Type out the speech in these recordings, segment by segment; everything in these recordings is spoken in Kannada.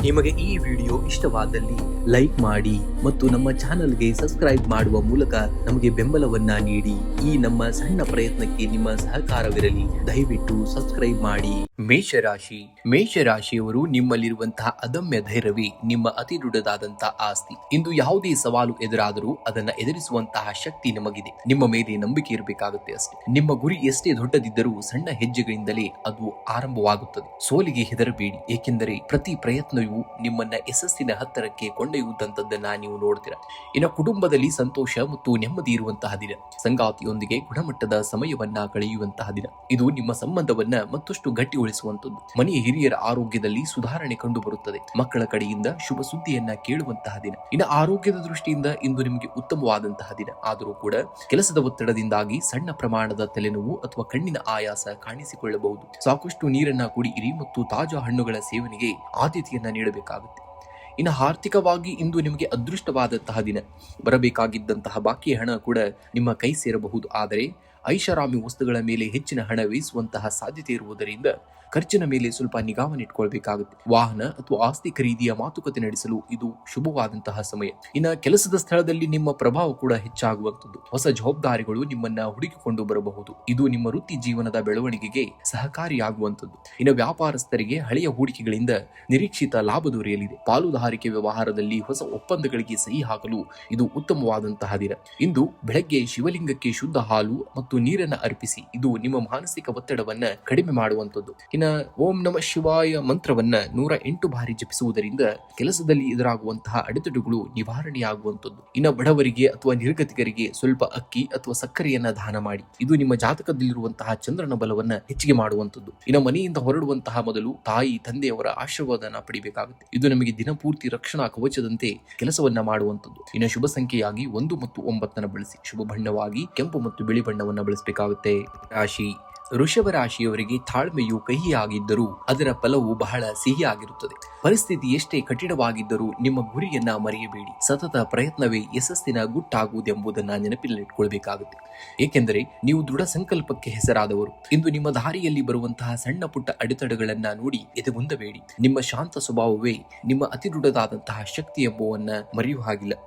ನಿಮಗೆ ಈ ವಿಡಿಯೋ ಇಷ್ಟವಾದಲ್ಲಿ ಲೈಕ್ ಮಾಡಿ ಮತ್ತು ನಮ್ಮ ಚಾನೆಲ್ಗೆ ಸಬ್ಸ್ಕ್ರೈಬ್ ಮಾಡುವ ಮೂಲಕ ನಮಗೆ ಬೆಂಬಲವನ್ನ ನೀಡಿ. ಈ ನಮ್ಮ ಸಣ್ಣ ಪ್ರಯತ್ನಕ್ಕೆ ನಿಮ್ಮ ಸಹಕಾರವಿರಲಿ. ದಯವಿಟ್ಟು ಸಬ್ಸ್ಕ್ರೈಬ್ ಮಾಡಿ. ಮೇಷರಾಶಿಯವರು ನಿಮ್ಮಲ್ಲಿರುವಂತಹ ಅದಮ್ಯ ಧೈರ್ಯವೇ ನಿಮ್ಮ ಅತಿ ದೊಡ್ಡದಾದಂತಹ ಆಸ್ತಿ. ಇಂದು ಯಾವುದೇ ಸವಾಲು ಎದುರಾದರೂ ಅದನ್ನ ಎದುರಿಸುವಂತಹ ಶಕ್ತಿ ನಿಮಗಿದೆ. ನಿಮ್ಮ ಮೇಲೆ ನಂಬಿಕೆ ಇರಬೇಕಾಗುತ್ತೆ ಅಷ್ಟೇ. ನಿಮ್ಮ ಗುರಿ ಎಷ್ಟೇ ದೊಡ್ಡದಿದ್ದರೂ ಸಣ್ಣ ಹೆಜ್ಜೆಗಳಿಂದಲೇ ಅದು ಆರಂಭವಾಗುತ್ತದೆ. ಸೋಲಿಗೆ ಹೆದರಬೇಡಿ, ಏಕೆಂದರೆ ಪ್ರತಿ ಪ್ರಯತ್ನವೂ ನಿಮ್ಮನ್ನ ಯಶಸ್ಸಿನ ಹತ್ತರಕ್ಕೆ ಕೊಂಡೊಯ್ಯುವಂತದ್ದನ್ನ ನೀವು ನೋಡ್ತೀರಾ. ಇನ್ನು ಕುಟುಂಬದಲ್ಲಿ ಸಂತೋಷ ಮತ್ತು ನೆಮ್ಮದಿ ಇರುವಂತಹ ದಿನ. ಸಂಗಾತಿಯೊಂದಿಗೆ ಗುಣಮಟ್ಟದ ಸಮಯವನ್ನ ಕಳೆಯುವಂತಹ ದಿನ. ಇದು ನಿಮ್ಮ ಸಂಬಂಧವನ್ನ ಮತ್ತಷ್ಟು ಗಟ್ಟಿಗೊಳಿಸುವಂತದ್ದು. ಮನೆಯ ಹಿರಿಯರ ಆರೋಗ್ಯದಲ್ಲಿ ಸುಧಾರಣೆ ಕಂಡು ಬರುತ್ತದೆ. ಮಕ್ಕಳ ಕಡೆಯಿಂದ ಶುಭ ಸುದ್ದಿಯನ್ನ ಕೇಳುವಂತಹ ದಿನ. ಇನ್ನು ಆರೋಗ್ಯದ ದೃಷ್ಟಿಯಿಂದ ಇಂದು ನಿಮಗೆ ಉತ್ತಮವಾದಂತಹ ದಿನ. ಆದರೂ ಕೂಡ ಕೆಲಸದ ಒತ್ತಡದಿಂದಾಗಿ ಸಣ್ಣ ಪ್ರಮಾಣದ ತಲೆನೋವು ಅಥವಾ ಕಣ್ಣಿನ ಆಯಾಸ ಕಾಣಿಸಿಕೊಳ್ಳಬಹುದು. ಸಾಕಷ್ಟು ನೀರನ್ನ ಕುಡಿಯಿರಿ ಮತ್ತು ತಾಜಾ ಹಣ್ಣುಗಳ ಸೇವನೆಗೆ ಆದ್ಯತೆಯನ್ನ ನೀಡಬೇಕಾಗುತ್ತೆ. ಇನ್ನು ಆರ್ಥಿಕವಾಗಿ ಇಂದು ನಿಮಗೆ ಅದೃಷ್ಟವಾದಂತಹ ದಿನ. ಬರಬೇಕಾಗಿದ್ದಂತಹ ಬಾಕಿ ಹಣ ಕೂಡ ನಿಮ್ಮ ಕೈ ಸೇರಬಹುದು. ಆದರೆ ಐಷಾರಾಮಿ ವಸ್ತುಗಳ ಮೇಲೆ ಹೆಚ್ಚಿನ ಹಣ ವ್ಯಯಿಸುವಂತಹ ಸಾಧ್ಯತೆ ಇರುವುದರಿಂದ ಖರ್ಚಿನ ಮೇಲೆ ಸ್ವಲ್ಪ ನಿಗಾವನ್ನಿಟ್ಕೊಳ್ಬೇಕಾಗುತ್ತೆ. ವಾಹನ ಅಥವಾ ಆಸ್ತಿ ಖರೀದಿಯ ಮಾತುಕತೆ ನಡೆಸಲು ಇದು ಶುಭವಾದಂತಹ ಸಮಯ. ಇನ್ನು ಕೆಲಸದ ಸ್ಥಳದಲ್ಲಿ ನಿಮ್ಮ ಪ್ರಭಾವ ಕೂಡ ಹೆಚ್ಚಾಗುವಂಥದ್ದು. ಹೊಸ ಜವಾಬ್ದಾರಿಗಳು ನಿಮ್ಮನ್ನ ಹುಡುಕಿಕೊಂಡು ಬರಬಹುದು. ಇದು ನಿಮ್ಮ ವೃತ್ತಿ ಜೀವನದ ಬೆಳವಣಿಗೆಗೆ ಸಹಕಾರಿಯಾಗುವಂಥದ್ದು. ಇನ್ನು ವ್ಯಾಪಾರಸ್ಥರಿಗೆ ಹಳೆಯ ಹೂಡಿಕೆಗಳಿಂದ ನಿರೀಕ್ಷಿತ ಲಾಭ ದೊರೆಯಲಿದೆ. ಪಾಲುದಾರಿಕೆ ವ್ಯವಹಾರದಲ್ಲಿ ಹೊಸ ಒಪ್ಪಂದಗಳಿಗೆ ಸಹಿ ಹಾಕಲು ಇದು ಉತ್ತಮವಾದಂತಹ ದಿನ. ಇಂದು ಬೆಳಗ್ಗೆ ಶಿವಲಿಂಗಕ್ಕೆ ಶುದ್ಧ ಹಾಲು ಮತ್ತು ನೀರನ್ನ ಅರ್ಪಿಸಿ. ಇದು ನಿಮ್ಮ ಮಾನಸಿಕ ಒತ್ತಡವನ್ನ ಕಡಿಮೆ ಮಾಡುವಂಥದ್ದು. ಓಂ ನಮಃ ಶಿವಾಯ ಮಂತ್ರವನ್ನ 108 ಬಾರಿ ಜಪಿಸುವುದರಿಂದ ಕೆಲಸದಲ್ಲಿ ಎದುರಾಗುವಂತಹ ಅಡೆತಡೆಗಳು ನಿವಾರಣೆಯಾಗುವಂಥದ್ದು. ಇನ್ನು ಬಡವರಿಗೆ ಅಥವಾ ನಿರ್ಗತಿಕರಿಗೆ ಸ್ವಲ್ಪ ಅಕ್ಕಿ ಅಥವಾ ಸಕ್ಕರೆಯನ್ನ ದಾನ ಮಾಡಿ. ಇದು ನಿಮ್ಮ ಜಾತಕದಲ್ಲಿರುವಂತಹ ಚಂದ್ರನ ಬಲವನ್ನ ಹೆಚ್ಚಿಗೆ ಮಾಡುವಂಥದ್ದು. ಇನ್ನು ಮನೆಯಿಂದ ಹೊರಡುವಂತಹ ಮೊದಲು ತಾಯಿ ತಂದೆಯವರ ಆಶೀರ್ವಾದನ ಪಡಿಬೇಕಾಗುತ್ತೆ. ಇದು ನಮಗೆ ದಿನಪೂರ್ತಿ ರಕ್ಷಣಾ ಕವಚದಂತೆ ಕೆಲಸವನ್ನ ಮಾಡುವಂಥದ್ದು. ಇನ್ನು ಶುಭ ಸಂಖ್ಯೆಯಾಗಿ 1 ಮತ್ತು 9 ಬಳಸಿ. ಶುಭ ಬಣ್ಣವಾಗಿ ಕೆಂಪು ಮತ್ತು ಬಿಳಿ ಬಣ್ಣವನ್ನ ಬಳಸಬೇಕಾಗುತ್ತೆ. ವೃಷಭ ರಾಶಿಯವರಿಗೆ ತಾಳ್ಮೆಯು ಕಹಿಯಾಗಿದ್ದರೂ ಅದರ ಫಲವು ಬಹಳ ಸಿಹಿಯಾಗಿರುತ್ತದೆ. ಪರಿಸ್ಥಿತಿ ಎಷ್ಟೇ ಕಠಿಣವಾಗಿದ್ದರೂ ನಿಮ್ಮ ಗುರಿಯನ್ನ ಮರೆಯಬೇಡಿ. ಸತತ ಪ್ರಯತ್ನವೇ ಯಶಸ್ಸಿನ ಗುಟ್ಟಾಗುವುದೆಂಬುದನ್ನ ನೆನಪಿನಲ್ಲಿಟ್ಕೊಳ್ಬೇಕಾಗುತ್ತೆ. ಏಕೆಂದರೆ ನೀವು ದೃಢ ಸಂಕಲ್ಪಕ್ಕೆ ಹೆಸರಾದವರು. ಇಂದು ನಿಮ್ಮ ದಾರಿಯಲ್ಲಿ ಬರುವಂತಹ ಸಣ್ಣ ಪುಟ್ಟ ಅಡೆತಡೆಗಳನ್ನ ನೋಡಿ ಎದೆಗುಂದಬೇಡಿ. ನಿಮ್ಮ ಶಾಂತ ಸ್ವಭಾವವೇ ನಿಮ್ಮ ಅತಿ ದೊಡ್ಡದಾದಂತಹ ಶಕ್ತಿ ಎಂಬುವನ್ನ ಮರೆಯುವ ಹಾಗಿಲ್ಲ.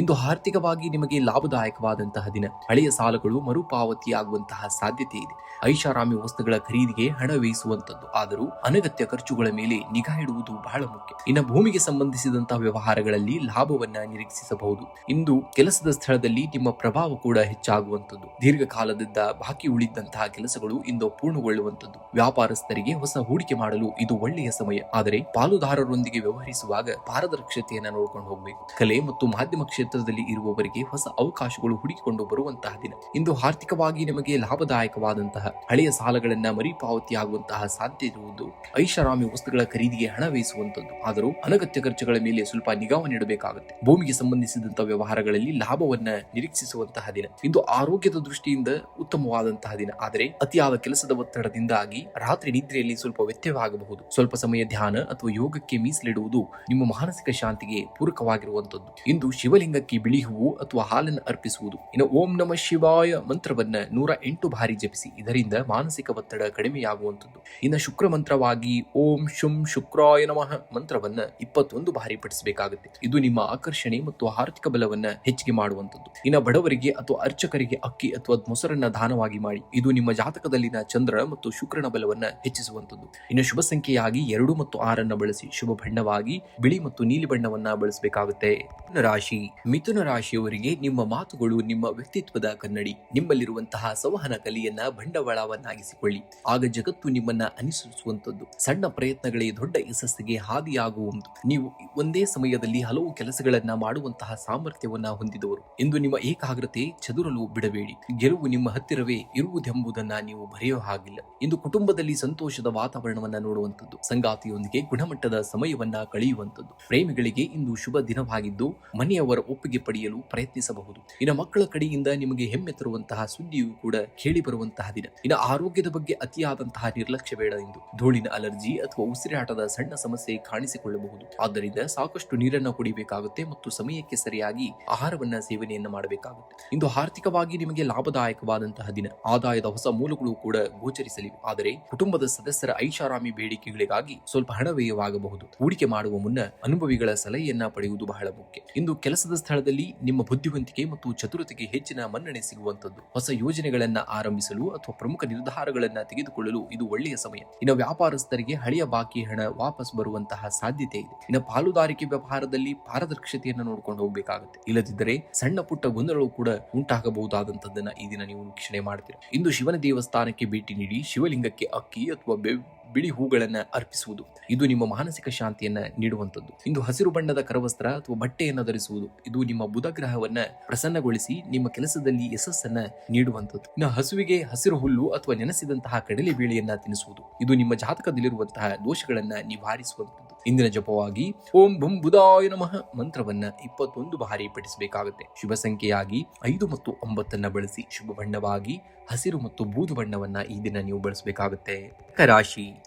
ಇಂದು ಆರ್ಥಿಕವಾಗಿ ನಿಮಗೆ ಲಾಭದಾಯಕವಾದಂತಹ ದಿನ. ಹಳೆಯ ಸಾಲಗಳು ಮರುಪಾವತಿಯಾಗುವಂತಹ ಸಾಧ್ಯತೆ ಇದೆ. ಐಷಾರಾಮಿ ವಸ್ತುಗಳ ಖರೀದಿಗೆ ಹಣ ವ್ಯಯಿಸುವಂತದ್ದು. ಆದರೂ ಅನಗತ್ಯ ಖರ್ಚುಗಳ ಮೇಲೆ ನಿಗಾ ಇಡುವುದು ಬಹಳ ಮುಖ್ಯ. ಇನ್ನು ಭೂಮಿಗೆ ಸಂಬಂಧಿಸಿದಂತಹ ವ್ಯವಹಾರಗಳಲ್ಲಿ ಲಾಭವನ್ನ ನಿರೀಕ್ಷಿಸಬಹುದು. ಇಂದು ಕೆಲಸದ ಸ್ಥಳದಲ್ಲಿ ನಿಮ್ಮ ಪ್ರಭಾವ ಕೂಡ ಹೆಚ್ಚಾಗುವಂತದ್ದು. ದೀರ್ಘಕಾಲದಿಂದ ಬಾಕಿ ಉಳಿದಂತಹ ಕೆಲಸಗಳು ಇಂದು ಪೂರ್ಣಗೊಳ್ಳುವಂತದ್ದು. ವ್ಯಾಪಾರಸ್ಥರಿಗೆ ಹೊಸ ಹೂಡಿಕೆ ಮಾಡಲು ಇದು ಒಳ್ಳೆಯ ಸಮಯ. ಆದರೆ ಪಾಲುದಾರರೊಂದಿಗೆ ವ್ಯವಹರಿಸುವಾಗ ಪಾರದರ್ಶಕತೆಯನ್ನ ನೋಡಿಕೊಂಡು ಹೋಗಬೇಕು. ಕಲೆ ಮತ್ತು ಮಾಧ್ಯಮ ಕ್ಷೇತ್ರದಲ್ಲಿ ಇರುವವರಿಗೆ ಹೊಸ ಅವಕಾಶಗಳು ಹುಡುಕಿಕೊಂಡು ಬರುವಂತಹ ದಿನ. ಇಂದು ಆರ್ಥಿಕವಾಗಿ ನಿಮಗೆ ಲಾಭದಾಯಕವಾದಂತಹ ಹಳೆಯ ಸಾಲಗಳನ್ನ ಮರುಪಾವತಿಯಾಗುವಂತಹ ಸಾಧ್ಯತೆ ಇರುವುದು. ಐಷಾರಾಮಿ ವಸ್ತುಗಳ ಖರೀದಿಗೆ ಹಣ ವ್ಯಯಿಸುವಂತದ್ದು. ಆದರೂ ಅನಗತ್ಯ ಖರ್ಚುಗಳ ಮೇಲೆ ಸ್ವಲ್ಪ ನಿಗಾವನ್ನಿಡಬೇಕಾಗುತ್ತೆ. ಭೂಮಿಗೆ ಸಂಬಂಧಿಸಿದಂತಹ ವ್ಯವಹಾರಗಳಲ್ಲಿ ಲಾಭವನ್ನ ನಿರೀಕ್ಷಿಸುವಂತಹ ದಿನ. ಇಂದು ಆರೋಗ್ಯದ ದೃಷ್ಟಿಯಿಂದ ಉತ್ತಮವಾದಂತಹ ದಿನ. ಆದರೆ ಅತಿಯಾದ ಕೆಲಸದ ಒತ್ತಡದಿಂದಾಗಿ ರಾತ್ರಿ ನಿದ್ರೆಯಲ್ಲಿ ಸ್ವಲ್ಪ ವ್ಯತ್ಯಯವಾಗಬಹುದು. ಸ್ವಲ್ಪ ಸಮಯ ಧ್ಯಾನ ಅಥವಾ ಯೋಗಕ್ಕೆ ಮೀಸಲಿಡುವುದು ನಿಮ್ಮ ಮಾನಸಿಕ ಶಾಂತಿಗೆ ಪೂರಕವಾಗಿರುವಂತದ್ದು. ಇಂದು ಶಿವಲಿಂಗಕ್ಕೆ ಬಿಳಿ ಹೂವು ಅಥವಾ ಹಾಲನ್ನು ಅರ್ಪಿಸುವುದು. ಇನ್ನು ಓಂ ನಮಃ ಶಿವಾಯ ಮಂತ್ರವನ್ನ 108 ಬಾರಿ ಜಪಿಸಿ. ಇದರಿಂದ ಮಾನಸಿಕ ಒತ್ತಡ ಕಡಿಮೆಯಾಗುವಂಥದ್ದು. ಇನ್ನು ಶುಕ್ರ ಮಂತ್ರವಾಗಿ ಓಂ ಶುಂ ಶುಕ್ರಾಯ ನಮಃ ಮಂತ್ರವನ್ನ 21 ಬಾರಿ ಪಠಿಸಬೇಕಾಗುತ್ತೆ. ಇದು ನಿಮ್ಮ ಆಕರ್ಷಣೆ ಮತ್ತು ಆರ್ಥಿಕ ಬಲವನ್ನ ಹೆಚ್ಚಿಗೆ ಮಾಡುವಂಥದ್ದು. ಇನ್ನು ಬಡವರಿಗೆ ಅಥವಾ ಅರ್ಚಕರಿಗೆ ಅಕ್ಕಿ ಅಥವಾ ಮೊಸರನ್ನ ದಾನವಾಗಿ ಮಾಡಿ. ಇದು ನಿಮ್ಮ ಜಾತಕದಲ್ಲಿನ ಚಂದ್ರ ಮತ್ತು ಶುಕ್ರನ ಬಲವನ್ನ ಹೆಚ್ಚಿಸುವಂಥದ್ದು. ಇನ್ನು ಶುಭ ಸಂಖ್ಯೆಯಾಗಿ 2 ಮತ್ತು 6 ಬಳಸಿ. ಶುಭ ಬಣ್ಣವಾಗಿ ಬಿಳಿ ಮತ್ತು ನೀಲಿ ಬಣ್ಣವನ್ನ ಬಳಸಬೇಕಾಗುತ್ತೆ. ಮಿಥುನ ರಾಶಿಯವರಿಗೆ ನಿಮ್ಮ ಮಾತುಗಳು ನಿಮ್ಮ ವ್ಯಕ್ತಿತ್ವದ ಕನ್ನಡಿ. ನಿಮ್ಮಲ್ಲಿರುವಂತಹ ಸಂವಹನ ಕಲೆಯನ್ನ ಬಂಡವಾಳವನ್ನಾಗಿಸಿಕೊಳ್ಳಿ. ಆಗ ಜಗತ್ತು ನಿಮ್ಮನ್ನ ಅನುಸರಿಸುವಂತದ್ದು. ಸಣ್ಣ ಪ್ರಯತ್ನಗಳೇ ದೊಡ್ಡ ಯಶಸ್ಸಿಗೆ ಹಾದಿಯಾಗುವುದು. ನೀವು ಒಂದೇ ಸಮಯದಲ್ಲಿ ಹಲವು ಕೆಲಸಗಳನ್ನ ಮಾಡುವಂತಹ ಸಾಮರ್ಥ್ಯವನ್ನ ಹೊಂದಿದವರು. ಇಂದು ನಿಮ್ಮ ಏಕಾಗ್ರತೆ ಚದುರಲು ಬಿಡಬೇಡಿ. ಗೆಲುವು ನಿಮ್ಮ ಹತ್ತಿರವೇ ಇರುವುದೆಂಬುದನ್ನ ನೀವು ಬರೆಯುವ ಹಾಗಿಲ್ಲ. ಇಂದು ಕುಟುಂಬದಲ್ಲಿ ಸಂತೋಷದ ವಾತಾವರಣವನ್ನ ನೋಡುವಂತದ್ದು. ಸಂಗಾತಿಯೊಂದಿಗೆ ಗುಣಮಟ್ಟದ ಸಮಯವನ್ನ ಕಳೆಯುವಂತದ್ದು. ಪ್ರೇಮಿಗಳಿಗೆ ಇಂದು ಶುಭ ದಿನವಾಗಿದ್ದು ಮನೆಯವರ ಒಪ್ಪಿಗೆ ಪಡೆಯಲು ಪ್ರಯತ್ನಿಸಬಹುದು. ಇನ್ನು ಮಕ್ಕಳ ಕಡೆಯಿಂದ ನಿಮಗೆ ಹೆಮ್ಮೆ ತರುವಂತಹ ಸುದ್ದಿಯೂ ಕೂಡ ಕೇಳಿ ಬರುವಂತಹ ದಿನ. ಇನ್ನು ಆರೋಗ್ಯದ ಬಗ್ಗೆ ಅತಿಯಾದಂತಹ ನಿರ್ಲಕ್ಷ್ಯ ಬೇಡ ಎಂದು. ಧೂಳಿನ ಅಲರ್ಜಿ ಅಥವಾ ಉಸಿರಾಟದ ಸಣ್ಣ ಸಮಸ್ಯೆ ಕಾಣಿಸಿಕೊಳ್ಳಬಹುದು. ಆದ್ದರಿಂದ ಸಾಕಷ್ಟು ನೀರನ್ನು ಕುಡಿಬೇಕಾಗುತ್ತೆ ಮತ್ತು ಸಮಯಕ್ಕೆ ಸರಿಯಾಗಿ ಆಹಾರವನ್ನ ಸೇವನೆಯನ್ನ ಮಾಡಬೇಕಾಗುತ್ತೆ. ಇಂದು ಆರ್ಥಿಕವಾಗಿ ನಿಮಗೆ ಲಾಭದಾಯಕವಾದಂತಹ ದಿನ. ಆದಾಯದ ಹೊಸ ಮೂಲಗಳು ಕೂಡ ಗೋಚರಿಸಲಿವೆ. ಆದರೆ ಕುಟುಂಬದ ಸದಸ್ಯರ ಐಷಾರಾಮಿ ಬೇಡಿಕೆಗಳಿಗಾಗಿ ಸ್ವಲ್ಪ ಹಣ ವ್ಯಯವಾಗಬಹುದು. ಹೂಡಿಕೆ ಮಾಡುವ ಮುನ್ನ ಅನುಭವಿಗಳ ಸಲಹೆಯನ್ನ ಪಡೆಯುವುದು ಬಹಳ ಮುಖ್ಯ. ಇಂದು ಕೆಲಸದ ಸ್ಥಳದಲ್ಲಿ ನಿಮ್ಮ ಬುದ್ಧಿವಂತಿಕೆ ಮತ್ತು ಚತುರತೆಗೆ ಹೆಚ್ಚಿನ ಮನ್ನಣೆ ಸಿಗುವಂತದ್ದು. ಹೊಸ ಯೋಜನೆಗಳನ್ನ ಆರಂಭಿಸಲು ಅಥವಾ ಪ್ರಮುಖ ನಿರ್ಧಾರಗಳನ್ನ ತೆಗೆದುಕೊಳ್ಳಲು ಇದು ಒಳ್ಳೆಯ ಸಮಯ. ಇನ್ನು ವ್ಯಾಪಾರಸ್ಥರಿಗೆ ಹಳೆಯ ಬಾಕಿ ಹಣ ವಾಪಸ್ ಬರುವಂತಹ ಸಾಧ್ಯತೆ ಇದೆ. ಇನ್ನು ಪಾಲುದಾರಿಕೆ ವ್ಯವಹಾರದಲ್ಲಿ ಪಾರದರ್ಶತೆಯನ್ನು ನೋಡ್ಕೊಂಡು ಹೋಗಬೇಕಾಗುತ್ತೆ. ಇಲ್ಲದಿದ್ದರೆ ಸಣ್ಣ ಪುಟ್ಟ ಗೊಂದಲಗಳು ಕೂಡ ಉಂಟಾಗಬಹುದಾದಂತದ್ದನ್ನ ಈ ದಿನ ನೀವು ವೀಕ್ಷಣೆ ಮಾಡ್ತೀರಾ. ಇಂದು ಶಿವನ ದೇವಸ್ಥಾನಕ್ಕೆ ಭೇಟಿ ನೀಡಿ ಶಿವಲಿಂಗಕ್ಕೆ ಅಕ್ಕಿ ಅಥವಾ ಬಿಳಿ ಹೂಗಳನ್ನ ಅರ್ಪಿಸುವುದು ಇದು ನಿಮ್ಮ ಮಾನಸಿಕ ಶಾಂತಿಯನ್ನ ನೀಡುವಂತದ್ದು. ಇಂದು ಹಸಿರು ಬಣ್ಣದ ಕರವಸ್ತ್ರ ಅಥವಾ ಬಟ್ಟೆಯನ್ನು ಧರಿಸುವುದು ಇದು ನಿಮ್ಮ ಬುಧ ಗ್ರಹವನ್ನ ಪ್ರಸನ್ನಗೊಳಿಸಿ ನಿಮ್ಮ ಕೆಲಸದಲ್ಲಿ ಯಶಸ್ಸನ್ನ ನೀಡುವಂತದ್ದು. ಇನ್ನು ಹಸುವಿಗೆ ಹಸಿರು ಹುಲ್ಲು ಅಥವಾ ನೆನೆಸಿದಂತಹ ಕಡಲೆ ಬೇಳೆಯನ್ನ ತಿನ್ನಿಸುವುದು ಇದು ನಿಮ್ಮ ಜಾತಕದಲ್ಲಿರುವಂತಹ ದೋಷಗಳನ್ನ ನಿವಾರಿಸುವಂತದ್ದು. ಇಂದಿನ ಜಪವಾಗಿ ಓಂ ಬುಂ ಬುಧಾಯ ನಮಃ ಮಂತ್ರವನ್ನ 21 ಬಾರಿ ಪಠಿಸಬೇಕಾಗುತ್ತೆ. ಶುಭ ಸಂಖ್ಯೆಯಾಗಿ 5 ಮತ್ತು 9 ಬಳಸಿ. ಶುಭ ಬಣ್ಣವಾಗಿ ಹಸಿರು ಮತ್ತು ಬೂದು ಬಣ್ಣವನ್ನ ಈ ದಿನ ನೀವು ಬಳಸಬೇಕಾಗುತ್ತೆ.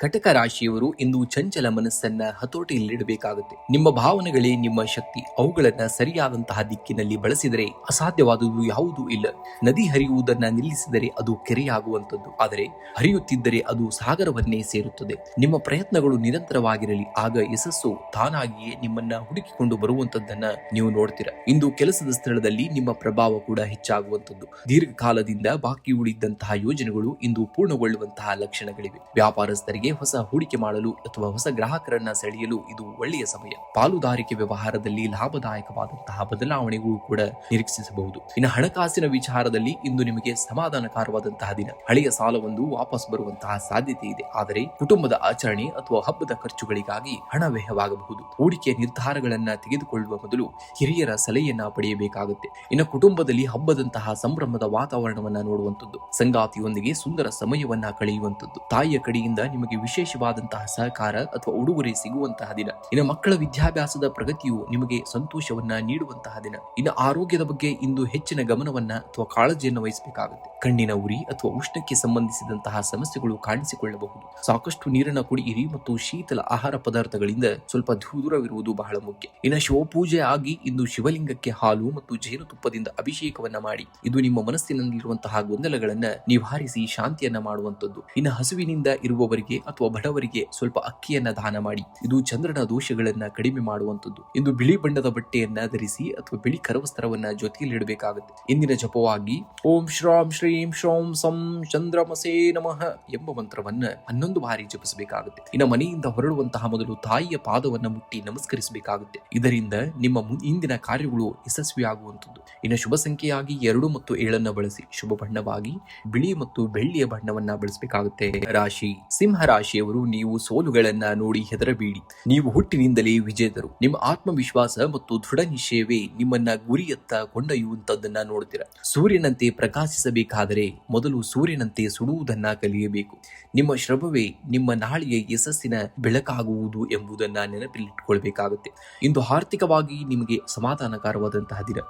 ಕಟಕ ರಾಶಿಯವರು ಇಂದು ಚಂಚಲ ಮನಸ್ಸನ್ನ ಹತೋಟಿಯಲ್ಲಿಡಬೇಕಾಗುತ್ತೆ. ನಿಮ್ಮ ಭಾವನೆಗಳೇ ನಿಮ್ಮ ಶಕ್ತಿ. ಅವುಗಳನ್ನ ಸರಿಯಾದಂತಹ ದಿಕ್ಕಿನಲ್ಲಿ ಬಳಸಿದರೆ ಅಸಾಧ್ಯವಾದುದು ಯಾವುದೂ ಇಲ್ಲ. ನದಿ ಹರಿಯುವುದನ್ನ ನಿಲ್ಲಿಸಿದರೆ ಅದು ಕೆರೆಯಾಗುವಂತದ್ದು. ಆದರೆ ಹರಿಯುತ್ತಿದ್ದರೆ ಅದು ಸಾಗರವನ್ನೇ ಸೇರುತ್ತದೆ. ನಿಮ್ಮ ಪ್ರಯತ್ನಗಳು ನಿರಂತರವಾಗಿರಲಿ. ಆಗ ಯಶಸ್ಸು ತಾನಾಗಿಯೇ ನಿಮ್ಮನ್ನ ಹುಡುಕಿಕೊಂಡು ಬರುವಂತದ್ದನ್ನ ನೀವು ನೋಡ್ತೀರಾ. ಇಂದು ಕೆಲಸದ ಸ್ಥಳದಲ್ಲಿ ನಿಮ್ಮ ಪ್ರಭಾವ ಕೂಡ ಹೆಚ್ಚಾಗುವಂತದ್ದು. ದೀರ್ಘಕಾಲದಿಂದ ಬಾಕಿ ಉಳಿದಂತಹ ಯೋಜನೆಗಳು ಇಂದು ಪೂರ್ಣಗೊಳ್ಳುವಂತಹ ಲಕ್ಷಣಗಳಿವೆ. ವ್ಯಾಪಾರಸ್ಥರಿಗೆ ಹೊಸ ಹೂಡಿಕೆ ಮಾಡಲು ಅಥವಾ ಹೊಸ ಗ್ರಾಹಕರನ್ನ ಸೆಳೆಯಲು ಇದು ಒಳ್ಳೆಯ ಸಮಯ. ಪಾಲುದಾರಿಕೆ ವ್ಯವಹಾರದಲ್ಲಿ ಲಾಭದಾಯಕವಾದಂತಹ ಬದಲಾವಣೆಗಳು ಕೂಡ ನಿರೀಕ್ಷಿಸಬಹುದು. ಇನ್ನು ಹಣಕಾಸಿನ ವಿಚಾರದಲ್ಲಿ ಇಂದು ನಿಮಗೆ ಸಮಾಧಾನಕರವಾದಂತಹ ದಿನ. ಹಳೆಯ ಸಾಲವೊಂದು ವಾಪಸ್ ಬರುವಂತಹ ಸಾಧ್ಯತೆ ಇದೆ. ಆದರೆ ಕುಟುಂಬದ ಆಚರಣೆ ಅಥವಾ ಹಬ್ಬದ ಖರ್ಚುಗಳಿಗಾಗಿ ಹಣ ವ್ಯಯವಾಗಬಹುದು. ಹೂಡಿಕೆಯ ನಿರ್ಧಾರಗಳನ್ನ ತೆಗೆದುಕೊಳ್ಳುವ ಮೊದಲು ಹಿರಿಯರ ಸಲಹೆಯನ್ನ ಪಡೆಯಬೇಕಾಗುತ್ತೆ. ಇನ್ನು ಕುಟುಂಬದಲ್ಲಿ ಹಬ್ಬದಂತಹ ಸಂಭ್ರಮದ ವಾತಾವರಣವನ್ನ ನೋಡುವಂತದ್ದು. ಸಂಗಾತಿಯೊಂದಿಗೆ ಸುಂದರ ಸಮಯವನ್ನ ಕಳೆಯುವಂತದ್ದು. ತಾಯಿಯ ಕಡೆಯಿಂದ ನಿಮಗೆ ವಿಶೇಷವಾದಂತಹ ಸಹಕಾರ ಅಥವಾ ಉಡುಗೊರೆ ಸಿಗುವಂತಹ ದಿನ. ಇನ್ನು ಮಕ್ಕಳ ವಿದ್ಯಾಭ್ಯಾಸದ ಪ್ರಗತಿಯು ನಿಮಗೆ ಸಂತೋಷವನ್ನ ನೀಡುವಂತಹ ದಿನ. ಇನ್ನು ಆರೋಗ್ಯದ ಬಗ್ಗೆ ಇಂದು ಹೆಚ್ಚಿನ ಗಮನವನ್ನ ಅಥವಾ ಕಾಳಜಿಯನ್ನು ವಹಿಸಬೇಕಾಗುತ್ತೆ. ಕಣ್ಣಿನ ಉರಿ ಅಥವಾ ಉಷ್ಣಕ್ಕೆ ಸಂಬಂಧಿಸಿದಂತಹ ಸಮಸ್ಯೆಗಳು ಕಾಣಿಸಿಕೊಳ್ಳಬಹುದು. ಸಾಕಷ್ಟು ನೀರನ್ನ ಕುಡಿಯಿರಿ ಮತ್ತು ಶೀತಲ ಆಹಾರ ಪದಾರ್ಥಗಳಿಂದ ಸ್ವಲ್ಪ ದೂರವಿರುವುದು ಬಹಳ ಮುಖ್ಯ. ಇನ್ನು ಶಿವಪೂಜೆ ಆಗಿ ಇಂದು ಶಿವಲಿಂಗಕ್ಕೆ ಹಾಲು ಮತ್ತು ಜೇನುತುಪ್ಪದಿಂದ ಅಭಿಷೇಕವನ್ನ ಮಾಡಿ. ಇದು ನಿಮ್ಮ ಮನಸ್ಸಿನಲ್ಲಿರುವಂತಹ ಗೊಂದಲಗಳನ್ನ ನಿವಾರಿಸಿ ಶಾಂತಿಯನ್ನ ಮಾಡುವಂತದ್ದು. ಇನ್ನು ಹಸುವಿನಿಂದ ಇರುವವರಿಗೆ ಅಥವಾ ಬಡವರಿಗೆ ಸ್ವಲ್ಪ ಅಕ್ಕಿಯನ್ನ ದಾನ ಮಾಡಿ. ಇದು ಚಂದ್ರನ ದೋಷಗಳನ್ನ ಕಡಿಮೆ ಮಾಡುವಂತದ್ದು. ಇಂದು ಬಿಳಿ ಬಣ್ಣದ ಬಟ್ಟೆಯನ್ನ ಧರಿಸಿ ಅಥವಾ ಬಿಳಿ ಕರವಸ್ತ್ರವನ್ನ ಜೊತೆಯಲ್ಲಿಡಬೇಕಾಗುತ್ತೆ. ಇಂದಿನ ಜಪವಾಗಿ ಓಂ ಶ್ರಾಂ ಶ್ರೀಂ ಶ್ರೌಂ ಸಂ ಚಂದ್ರಮಸೇ ನಮಃ ಎಂಬ ಮಂತ್ರವನ್ನ 11 ಬಾರಿ ಜಪಿಸಬೇಕಾಗುತ್ತೆ. ಇನ್ನು ಮನೆಯಿಂದ ಹೊರಡುವಂತಹ ಮೊದಲು ತಾಯಿಯ ಪಾದವನ್ನ ಮುಟ್ಟಿ ನಮಸ್ಕರಿಸಬೇಕಾಗುತ್ತೆ. ಇದರಿಂದ ನಿಮ್ಮ ಇಂದಿನ ಕಾರ್ಯಗಳು ಯಶಸ್ವಿಯಾಗುವಂತದ್ದು. ಇನ್ನು ಶುಭ ಸಂಖ್ಯೆಯಾಗಿ 2 ಮತ್ತು 7 ಬಳಸಿ. ಶುಭ ಬಣ್ಣವಾಗಿ ಬಿಳಿ ಮತ್ತು ಬೆಳ್ಳಿಯ ಬಣ್ಣವನ್ನ ಬಳಸಬೇಕಾಗುತ್ತೆ. ರಾಶಿ ಸಿಂಹ ರಾಶಿಯವರು ನೀವು ಸೋಲುಗಳನ್ನ ನೋಡಿ ಹೆದರಬೇಡಿ. ನೀವು ಹುಟ್ಟಿನಿಂದಲೇ ವಿಜೇತರು. ನಿಮ್ಮ ಆತ್ಮವಿಶ್ವಾಸ ಮತ್ತು ದೃಢ ನಿಶ್ಚಯವೇ ನಿಮ್ಮನ್ನ ಗುರಿಯತ್ತ ಕೊಂಡೊಯ್ಯುವಂತದ್ದನ್ನ ನೋಡ್ತೀರಾ. ಸೂರ್ಯನಂತೆ ಪ್ರಕಾಶಿಸಬೇಕಾದರೆ ಮೊದಲು ಸೂರ್ಯನಂತೆ ಸುಡುವುದನ್ನ ಕಲಿಯಬೇಕು. ನಿಮ್ಮ ಶ್ರಮವೇ ನಿಮ್ಮ ನಾಳೆಯ ಯಶಸ್ಸಿನ ಬೆಳಕಾಗುವುದು ಎಂಬುದನ್ನ ನೆನಪಿಟ್ಟುಕೊಳ್ಬೇಕಾಗುತ್ತೆ. ಇಂದು ಆರ್ಥಿಕವಾಗಿ ನಿಮಗೆ ಸಮಾಧಾನಕರವಾದಂತಹ ದಿನ.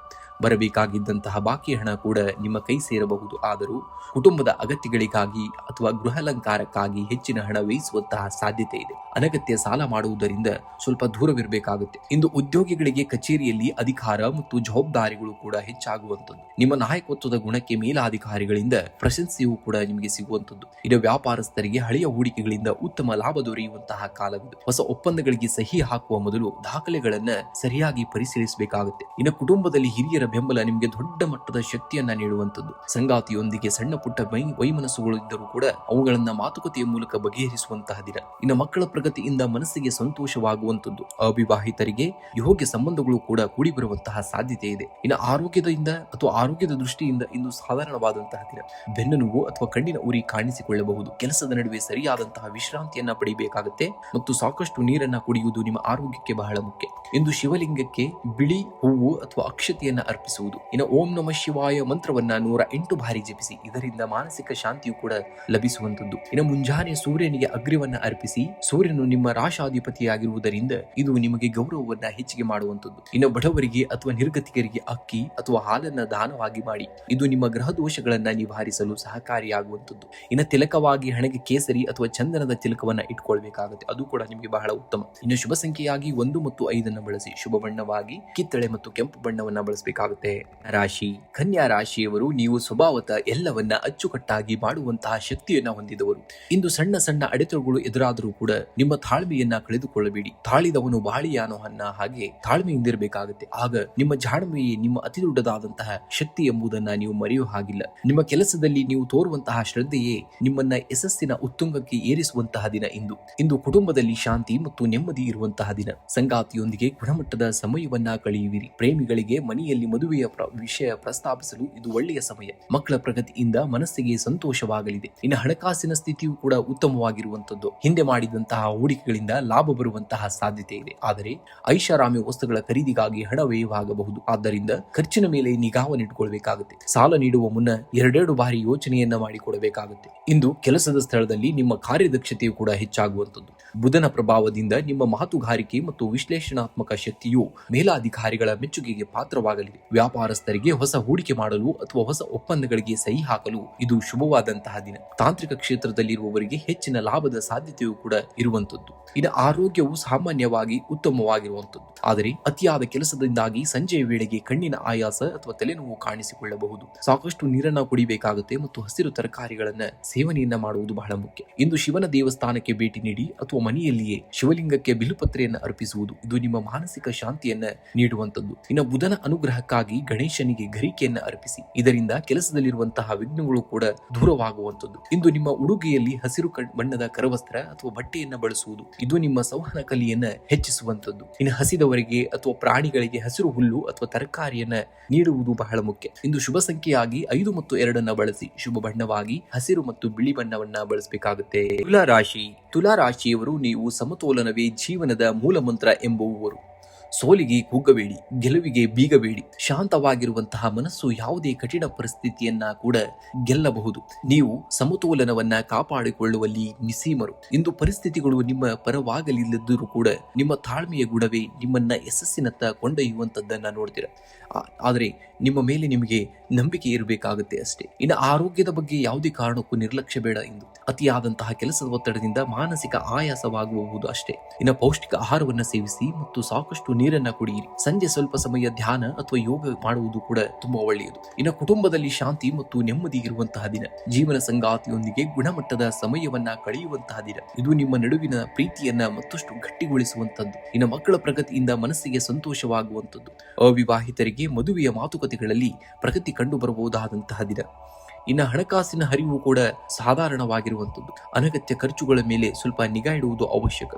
ಬರಬೇಕಾಗಿದ್ದಂತಹ ಬಾಕಿ ಹಣ ಕೂಡ ನಿಮ್ಮ ಕೈ ಸೇರಬಹುದು. ಆದರೂ ಕುಟುಂಬದ ಅಗತ್ಯಗಳಿಗಾಗಿ ಅಥವಾ ಗೃಹಾಲಂಕಾರಕ್ಕಾಗಿ ಹೆಚ್ಚಿನ ಹಣ ವ್ಯಯಿಸುವಂತಹ ಸಾಧ್ಯತೆ ಇದೆ. ಅನಗತ್ಯ ಸಾಲ ಮಾಡುವುದರಿಂದ ಸ್ವಲ್ಪ ದೂರವಿರಬೇಕಾಗುತ್ತೆ. ಇಂದು ಉದ್ಯೋಗಿಗಳಿಗೆ ಕಚೇರಿಯಲ್ಲಿ ಅಧಿಕಾರ ಮತ್ತು ಜವಾಬ್ದಾರಿಗಳು ಕೂಡ ಹೆಚ್ಚಾಗುವಂಥದ್ದು. ನಿಮ್ಮ ನಾಯಕತ್ವದ ಗುಣಕ್ಕೆ ಮೇಲಾಧಿಕಾರಿಗಳಿಂದ ಪ್ರಶಂಸೆಯೂ ಕೂಡ ನಿಮಗೆ ಸಿಗುವಂಥದ್ದು. ಇನ್ನು ವ್ಯಾಪಾರಸ್ಥರಿಗೆ ಹಳೆಯ ಹೂಡಿಕೆಗಳಿಂದ ಉತ್ತಮ ಲಾಭ ದೊರೆಯುವಂತಹ ಕಾಲವಿದೆ. ಹೊಸ ಒಪ್ಪಂದಗಳಿಗೆ ಸಹಿ ಹಾಕುವ ಮೊದಲು ದಾಖಲೆಗಳನ್ನ ಸರಿಯಾಗಿ ಪರಿಶೀಲಿಸಬೇಕಾಗುತ್ತೆ. ಇನ್ನು ಕುಟುಂಬದಲ್ಲಿ ಹಿರಿಯರ ಬೆಂಬಲ ನಿಮಗೆ ದೊಡ್ಡ ಮಟ್ಟದ ಶಕ್ತಿಯನ್ನ ನೀಡುವಂತದ್ದು. ಸಂಗಾತಿಯೊಂದಿಗೆ ಸಣ್ಣ ಪುಟ್ಟ ವೈಮನಸ್ಸುಗಳು ಇದ್ದರೂ ಕೂಡ ಅವುಗಳನ್ನ ಮಾತುಕತೆಯ ಮೂಲಕ ಬಗೆಹರಿಸುವಂತಹ ದಿನ. ಇನ್ನು ಮಕ್ಕಳ ಪ್ರಗತಿಯಿಂದ ಮನಸ್ಸಿಗೆ ಸಂತೋಷವಾಗುವಂತದ್ದು. ಅವಿವಾಹಿತರಿಗೆ ಯೋಗ್ಯ ಸಂಬಂಧಗಳು ಕೂಡ ಕೂಡಿ ಬರುವಂತಹ ಸಾಧ್ಯತೆ ಇದೆ. ಇನ್ನು ಆರೋಗ್ಯದ ದೃಷ್ಟಿಯಿಂದ ಇಂದು ಸಾಧಾರಣವಾದಂತಹ ದಿನ. ಬೆನ್ನು ನೋವು ಅಥವಾ ಕಣ್ಣಿನ ಉರಿ ಕಾಣಿಸಿಕೊಳ್ಳಬಹುದು. ಕೆಲಸದ ನಡುವೆ ಸರಿಯಾದಂತಹ ವಿಶ್ರಾಂತಿಯನ್ನ ಪಡೆಯಬೇಕಾಗುತ್ತೆ ಮತ್ತು ಸಾಕಷ್ಟು ನೀರನ್ನ ಕುಡಿಯುವುದು ನಿಮ್ಮ ಆರೋಗ್ಯಕ್ಕೆ ಬಹಳ ಮುಖ್ಯ. ಇಂದು ಶಿವಲಿಂಗಕ್ಕೆ ಬಿಳಿ ಹೂವು ಅಥವಾ ಅಕ್ಷತೆಯನ್ನ ಅರ್ಪಿಸುವುದು. ಇನ್ನು ಓಂ ನಮಃ ಶಿವಾಯ ಮಂತ್ರವನ್ನ 108 ಬಾರಿ ಜಪಿಸಿ. ಅರ್ಪಿಸಿ. ಇದರಿಂದ ಮಾನಸಿಕ ಶಾಂತಿಯು ಕೂಡ ಲಭಿಸುವಂತದ್ದು. ಇನ್ನು ಮುಂಜಾನೆ ಸೂರ್ಯನಿಗೆ ಅಗ್ರ್ಯವನ್ನ ಅರ್ಪಿಸಿ. ಸೂರ್ಯನು ನಿಮ್ಮ ರಾಶಾಧಿಪತಿಯಾಗಿರುವುದರಿಂದ ಇದು ನಿಮಗೆ ಗೌರವವನ್ನ ಹೆಚ್ಚಿಗೆ ಮಾಡುವಂತದ್ದು. ಇನ್ನು ಬಡವರಿಗೆ ಅಥವಾ ನಿರ್ಗತಿಕರಿಗೆ ಅಕ್ಕಿ ಅಥವಾ ಹಾಲನ್ನ ದಾನವಾಗಿ ಮಾಡಿ. ಇದು ನಿಮ್ಮ ಗ್ರಹ ದೋಷಗಳನ್ನ ನಿವಾರಿಸಲು ಸಹಕಾರಿಯಾಗುವಂತದ್ದು. ಇನ್ನು ತಿಲಕವಾಗಿ ಹಣೆಗೆ ಕೇಸರಿ ಅಥವಾ ಚಂದನದ ತಿಲಕವನ್ನ ಇಟ್ಕೊಳ್ಬೇಕಾಗುತ್ತೆ. ಅದು ಕೂಡ ನಿಮಗೆ ಬಹಳ ಉತ್ತಮ. ಇನ್ನು ಶುಭ ಸಂಖ್ಯೆಯಾಗಿ 1 ಮತ್ತು 5 ಬಳಸಿ. ಶುಭ ಬಣ್ಣವಾಗಿ ಕಿತ್ತಳೆ ಮತ್ತು ಕೆಂಪು ಬಣ್ಣವನ್ನ ಬಳಸಬೇಕಾಗುತ್ತೆ. ರಾಶಿ ಕನ್ಯಾ ರಾಶಿಯವರು ನೀವು ಸ್ವಭಾವತ ಎಲ್ಲವನ್ನ ಅಚ್ಚುಕಟ್ಟಾಗಿ ಮಾಡುವಂತಹ ಶಕ್ತಿಯನ್ನ ಹೊಂದಿದವರು. ಇಂದು ಸಣ್ಣ ಸಣ್ಣ ಅಡೆತಡೆಗಳು ಎದುರಾದರೂ ಕೂಡ ನಿಮ್ಮ ತಾಳ್ಮೆಯನ್ನ ಕಳೆದುಕೊಳ್ಳಬೇಡಿ. ತಾಳಿದವನು ಬಾಳಿಯಾನೋ ಅನ್ನ ಹಾಗೆ ತಾಳ್ಮೆಯಿಂದಿರಬೇಕಾಗುತ್ತೆ. ಆಗ ನಿಮ್ಮ ಜಾಣ್ಮೆಯೇ ನಿಮ್ಮ ಅತಿ ದೊಡ್ಡದಾದಂತಹ ಶಕ್ತಿ ಎಂಬುದನ್ನ ನೀವು ಮರೆಯುವ ಹಾಗಿಲ್ಲ. ನಿಮ್ಮ ಕೆಲಸದಲ್ಲಿ ನೀವು ತೋರುವಂತಹ ಶ್ರದ್ಧೆಯೇ ನಿಮ್ಮನ್ನ ಯಶಸ್ಸಿನ ಉತ್ತುಂಗಕ್ಕೆ ಏರಿಸುವಂತಹ ದಿನ ಇಂದು. ಇಂದು ಕುಟುಂಬದಲ್ಲಿ ಶಾಂತಿ ಮತ್ತು ನೆಮ್ಮದಿ ಇರುವಂತಹ ದಿನ. ಸಂಗಾತಿಯೊಂದಿಗೆ ಗುಣಮಟ್ಟದ ಸಮಯವನ್ನ ಕಳೆಯುವಿರಿ. ಪ್ರೇಮಿಗಳಿಗೆ ಮನೆಯಲ್ಲಿ ಮದುವೆಯ ವಿಷಯ ಪ್ರಸ್ತಾಪಿಸಲು ಇದು ಒಳ್ಳೆಯ ಸಮಯ. ಮಕ್ಕಳ ಪ್ರಗತಿಯಿಂದ ಮನಸ್ಸಿಗೆ ಸಂತೋಷವಾಗಲಿದೆ. ಇನ್ನು ಹಣಕಾಸಿನ ಸ್ಥಿತಿಯು ಕೂಡ ಉತ್ತಮವಾಗಿರುವಂತದ್ದು. ಹಿಂದೆ ಮಾಡಿದಂತಹ ಹೂಡಿಕೆಗಳಿಂದ ಲಾಭ ಬರುವಂತಹ ಸಾಧ್ಯತೆ ಇದೆ. ಆದರೆ ಐಷಾರಾಮಿ ವಸ್ತುಗಳ ಖರೀದಿಗಾಗಿ ಹಣ ವ್ಯಯವಾಗಬಹುದು. ಆದ್ದರಿಂದ ಖರ್ಚಿನ ಮೇಲೆ ನಿಗಾವನ್ನಿಟ್ಟುಕೊಳ್ಬೇಕಾಗುತ್ತೆ. ಸಾಲ ನೀಡುವ ಮುನ್ನ ಎರಡೆರಡು ಬಾರಿ ಯೋಚನೆಯನ್ನ ಮಾಡಿಕೊಡಬೇಕಾಗುತ್ತೆ. ಇಂದು ಕೆಲಸದ ಸ್ಥಳದಲ್ಲಿ ನಿಮ್ಮ ಕಾರ್ಯದಕ್ಷತೆಯು ಕೂಡ ಹೆಚ್ಚಾಗುವಂತದ್ದು. ಬುಧನ ಪ್ರಭಾವದಿಂದ ನಿಮ್ಮ ಮಾತುಗಾರಿಕೆ ಮತ್ತು ವಿಶ್ಲೇಷಣಾತ್ಮಕ ಶಕ್ತಿಯು ಮೇಲಾಧಿಕಾರಿಗಳ ಮೆಚ್ಚುಗೆಗೆ ಪಾತ್ರವಾಗಲಿದೆ. ವ್ಯಾಪಾರಸ್ಥರಿಗೆ ಹೊಸ ಹೂಡಿಕೆ ಮಾಡಲು ಅಥವಾ ಹೊಸ ಒಪ್ಪಂದಗಳಿಗೆ ಸಹಿ ಹಾಕಲು ಇದು ಶುಭವಾದಂತಹ ದಿನ. ತಾಂತ್ರಿಕ ಕ್ಷೇತ್ರದಲ್ಲಿರುವವರಿಗೆ ಹೆಚ್ಚಿನ ಲಾಭದ ಸಾಧ್ಯತೆಯೂ ಕೂಡ ಇರುವಂತದ್ದು. ಇನ್ನು ಆರೋಗ್ಯವು ಸಾಮಾನ್ಯವಾಗಿ ಉತ್ತಮವಾಗಿರುವಂತದ್ದು. ಆದರೆ ಅತಿಯಾದ ಕೆಲಸದಿಂದಾಗಿ ಸಂಜೆಯ ವೇಳೆಗೆ ಕಣ್ಣಿನ ಆಯಾಸ ಅಥವಾ ತಲೆನೋವು ಕಾಣಿಸಿಕೊಳ್ಳಬಹುದು. ಸಾಕಷ್ಟು ನೀರನ್ನ ಕುಡಿಬೇಕಾಗುತ್ತೆ ಮತ್ತು ಹಸಿರು ತರಕಾರಿಗಳನ್ನ ಸೇವನೆಯನ್ನ ಮಾಡುವುದು ಬಹಳ ಮುಖ್ಯ. ಇಂದು ಶಿವನ ದೇವಸ್ಥಾನಕ್ಕೆ ಭೇಟಿ ನೀಡಿ ಅಥವಾ ಮನೆಯಲ್ಲಿಯೇ ಶಿವಲಿಂಗಕ್ಕೆ ಬಿಲ್ವಪತ್ರೆಯನ್ನು ಅರ್ಪಿಸುವುದು ಇದು ನಿಮ್ಮ ಮಾನಸಿಕ ಶಾಂತಿಯನ್ನ ನೀಡುವಂತದ್ದು. ಇನ್ನು ಬುಧನ ಅನುಗ್ರಹಕ್ಕಾಗಿ ಗಣೇಶನಿಗೆ ಗರಿಕೆಯನ್ನ ಅರ್ಪಿಸಿ. ಇದರಿಂದ ಕೆಲಸದಲ್ಲಿರುವಂತಹ ವಿಘ್ನಗಳು ಕೂಡ ದೂರವಾಗುವಂತದ್ದು. ಇಂದು ನಿಮ್ಮ ಉಡುಗೆಯಲ್ಲಿ ಹಸಿರು ಬಣ್ಣದ ಕರವಸ್ತ್ರ ಅಥವಾ ಬಟ್ಟೆಯನ್ನ ಬಳಸುವುದು ಇದು ನಿಮ್ಮ ಸಂವಹನ ಕಲಿಯನ್ನ ಹೆಚ್ಚಿಸುವಂತದ್ದು. ಇನ್ನು ಹಸಿದವರಿಗೆ ಅಥವಾ ಪ್ರಾಣಿಗಳಿಗೆ ಹಸಿರು ಹುಲ್ಲು ಅಥವಾ ತರಕಾರಿಯನ್ನ ನೀಡುವುದು ಬಹಳ ಮುಖ್ಯ. ಇಂದು ಶುಭ ಸಂಖ್ಯೆಯಾಗಿ 5 ಮತ್ತು 2 ಬಳಸಿ. ಶುಭ ಬಣ್ಣವಾಗಿ ಹಸಿರು ಮತ್ತು ಬಿಳಿ ಬಣ್ಣವನ್ನ ಬಳಸಬೇಕಾಗುತ್ತೆ. ತುಲಾ ರಾಶಿಯವರು ನೀವು ಸಮತೋಲನವೇ ಜೀವನದ ಮೂಲ ಮಂತ್ರ ಎಂಬುವವರು. ಸೋಲಿಗೆ ಕುಗ್ಗಬೇಡಿ, ಗೆಲುವಿಗೆ ಬೀಗಬೇಡಿ. ಶಾಂತವಾಗಿರುವಂತಹ ಮನಸ್ಸು ಯಾವುದೇ ಕಠಿಣ ಪರಿಸ್ಥಿತಿಯನ್ನ ಕೂಡ ಗೆಲ್ಲಬಹುದು. ನೀವು ಸಮತೋಲನವನ್ನ ಕಾಪಾಡಿಕೊಳ್ಳುವಲ್ಲಿ ನಿಸೀಮರು. ಇಂದು ಪರಿಸ್ಥಿತಿಗಳು ನಿಮ್ಮ ಪರವಾಗಲಿಲ್ಲದರೂ ಕೂಡ ನಿಮ್ಮ ತಾಳ್ಮೆಯ ಗುಣವೇ ನಿಮ್ಮನ್ನ ಯಶಸ್ಸಿನತ್ತ ಕೊಂಡೊಯ್ಯುವಂತದ್ದನ್ನ ನೋಡ್ತೀರ. ಆದರೆ ನಿಮ್ಮ ಮೇಲೆ ನಿಮಗೆ ನಂಬಿಕೆ ಇರಬೇಕಾಗುತ್ತೆ ಅಷ್ಟೇ. ಇನ್ನು ಆರೋಗ್ಯದ ಬಗ್ಗೆ ಯಾವುದೇ ಕಾರಣಕ್ಕೂ ನಿರ್ಲಕ್ಷ್ಯ ಬೇಡ. ಇಂದು ಅತಿಯಾದಂತಹ ಕೆಲಸದ ಒತ್ತಡದಿಂದ ಮಾನಸಿಕ ಆಯಾಸವಾಗಬಹುದು ಅಷ್ಟೇ. ಇನ್ನು ಪೌಷ್ಟಿಕ ಆಹಾರವನ್ನ ಸೇವಿಸಿ ಮತ್ತು ಸಾಕಷ್ಟು ನೀರನ್ನ ಕುಡಿಯಿರಿ. ಸಂಜೆ ಸ್ವಲ್ಪ ಸಮಯ ಧ್ಯಾನ ಅಥವಾ ಯೋಗ ಮಾಡುವುದು ಕೂಡ ತುಂಬಾ ಒಳ್ಳೆಯದು. ಇನ್ನು ಕುಟುಂಬದಲ್ಲಿ ಶಾಂತಿ ಮತ್ತು ನೆಮ್ಮದಿ ಇರುವಂತಹ ದಿನ. ಜೀವನ ಸಂಗಾತಿಯೊಂದಿಗೆ ಗುಣಮಟ್ಟದ ಸಮಯವನ್ನ ಕಳೆಯುವಂತಹ ದಿನ. ಇದು ನಿಮ್ಮ ನಡುವಿನ ಪ್ರೀತಿಯನ್ನ ಮತ್ತಷ್ಟು ಗಟ್ಟಿಗೊಳಿಸುವಂತದ್ದು. ಇನ್ನು ಮಕ್ಕಳ ಪ್ರಗತಿಯಿಂದ ಮನಸ್ಸಿಗೆ ಸಂತೋಷವಾಗುವಂತದ್ದು. ಅವಿವಾಹಿತರಿಗೆ ಮದುವೆಯ ಮಾತುಕತೆಗಳಲ್ಲಿ ಪ್ರಗತಿ ಕಂಡು ಬರಬಹುದಾದಂತಹ ದಿನ. ಇನ್ನು ಹಣಕಾಸಿನ ಹರಿವು ಕೂಡ ಸಾಧಾರಣವಾಗಿರುವಂಥದ್ದು. ಅನಗತ್ಯ ಖರ್ಚುಗಳ ಮೇಲೆ ಸ್ವಲ್ಪ ನಿಗಾ ಇಡುವುದು ಅವಶ್ಯಕ.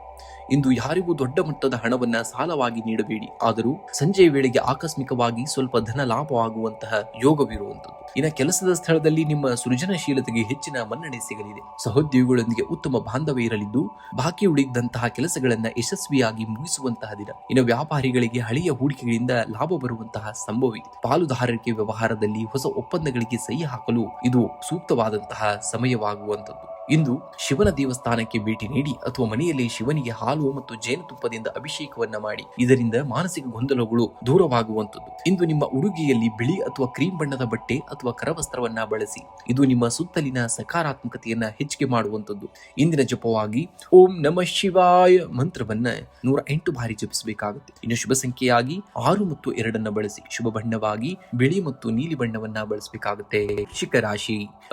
ಇಂದು ಯಾರಿಗೂ ದೊಡ್ಡ ಮಟ್ಟದ ಹಣವನ್ನ ಸಾಲವಾಗಿ ನೀಡಬೇಡಿ. ಆದರೂ ಸಂಜೆಯ ವೇಳೆಗೆ ಆಕಸ್ಮಿಕವಾಗಿ ಸ್ವಲ್ಪ ಧನ ಲಾಭವಾಗುವಂತಹ ಯೋಗವಿರುವಂಥದ್ದು. ಇನ್ನು ಕೆಲಸದ ಸ್ಥಳದಲ್ಲಿ ನಿಮ್ಮ ಸೃಜನಶೀಲತೆಗೆ ಹೆಚ್ಚಿನ ಮನ್ನಣೆ ಸಿಗಲಿದೆ. ಸಹೋದ್ಯೋಗಿಗಳೊಂದಿಗೆ ಉತ್ತಮ ಬಾಂಧವ್ಯ ಇರಲಿದ್ದು ಬಾಕಿ ಉಳಿದಂತಹ ಕೆಲಸಗಳನ್ನ ಯಶಸ್ವಿಯಾಗಿ ಮುಗಿಸುವಂತಹ ದಿನ. ಇನ್ನು ವ್ಯಾಪಾರಿಗಳಿಗೆ ಹಳೆಯ ಹೂಡಿಕೆಗಳಿಂದ ಲಾಭ ಬರುವಂತಹ ಸಂಭವವಿದೆ. ಪಾಲುದಾರರಿಗೆ ವ್ಯವಹಾರದಲ್ಲಿ ಹೊಸ ಒಪ್ಪಂದಗಳಿಗೆ ಸಹಿ ಹಾಕಲು ಇದು ಸೂಕ್ತವಾದಂತಹ ಸಮಯವಾಗುವಂಥದ್ದು. ಇಂದು ಶಿವನ ದೇವಸ್ಥಾನಕ್ಕೆ ಭೇಟಿ ನೀಡಿ ಅಥವಾ ಮನೆಯಲ್ಲಿ ಶಿವನಿಗೆ ಹಾಲು ಮತ್ತು ಜೇನುತುಪ್ಪದಿಂದ ಅಭಿಷೇಕವನ್ನ ಮಾಡಿ. ಇದರಿಂದ ಮಾನಸಿಕ ಗೊಂದಲಗಳು ದೂರವಾಗುವಂಥದ್ದು. ಇಂದು ನಿಮ್ಮ ಉಡುಗೆಯಲ್ಲಿ ಬಿಳಿ ಅಥವಾ ಕ್ರೀಮ್ ಬಣ್ಣದ ಬಟ್ಟೆ ಅಥವಾ ಕರವಸ್ತ್ರವನ್ನ ಬಳಸಿ. ಇದು ನಿಮ್ಮ ಸುತ್ತಲಿನ ಸಕಾರಾತ್ಮಕತೆಯನ್ನ ಹೆಚ್ಚಿಗೆ ಮಾಡುವಂಥದ್ದು. ಇಂದಿನ ಜಪವಾಗಿ ಓಂ ನಮಃ ಶಿವಾಯ ಮಂತ್ರವನ್ನ 108 ಬಾರಿ ಜಪಿಸಬೇಕಾಗುತ್ತೆ. ಇನ್ನು ಶುಭ ಸಂಖ್ಯೆಯಾಗಿ 6 ಮತ್ತು 2 ಬಳಸಿ. ಶುಭ ಬಣ್ಣವಾಗಿ ಬಿಳಿ ಮತ್ತು ನೀಲಿ ಬಣ್ಣವನ್ನ ಬಳಸಬೇಕಾಗುತ್ತೆ.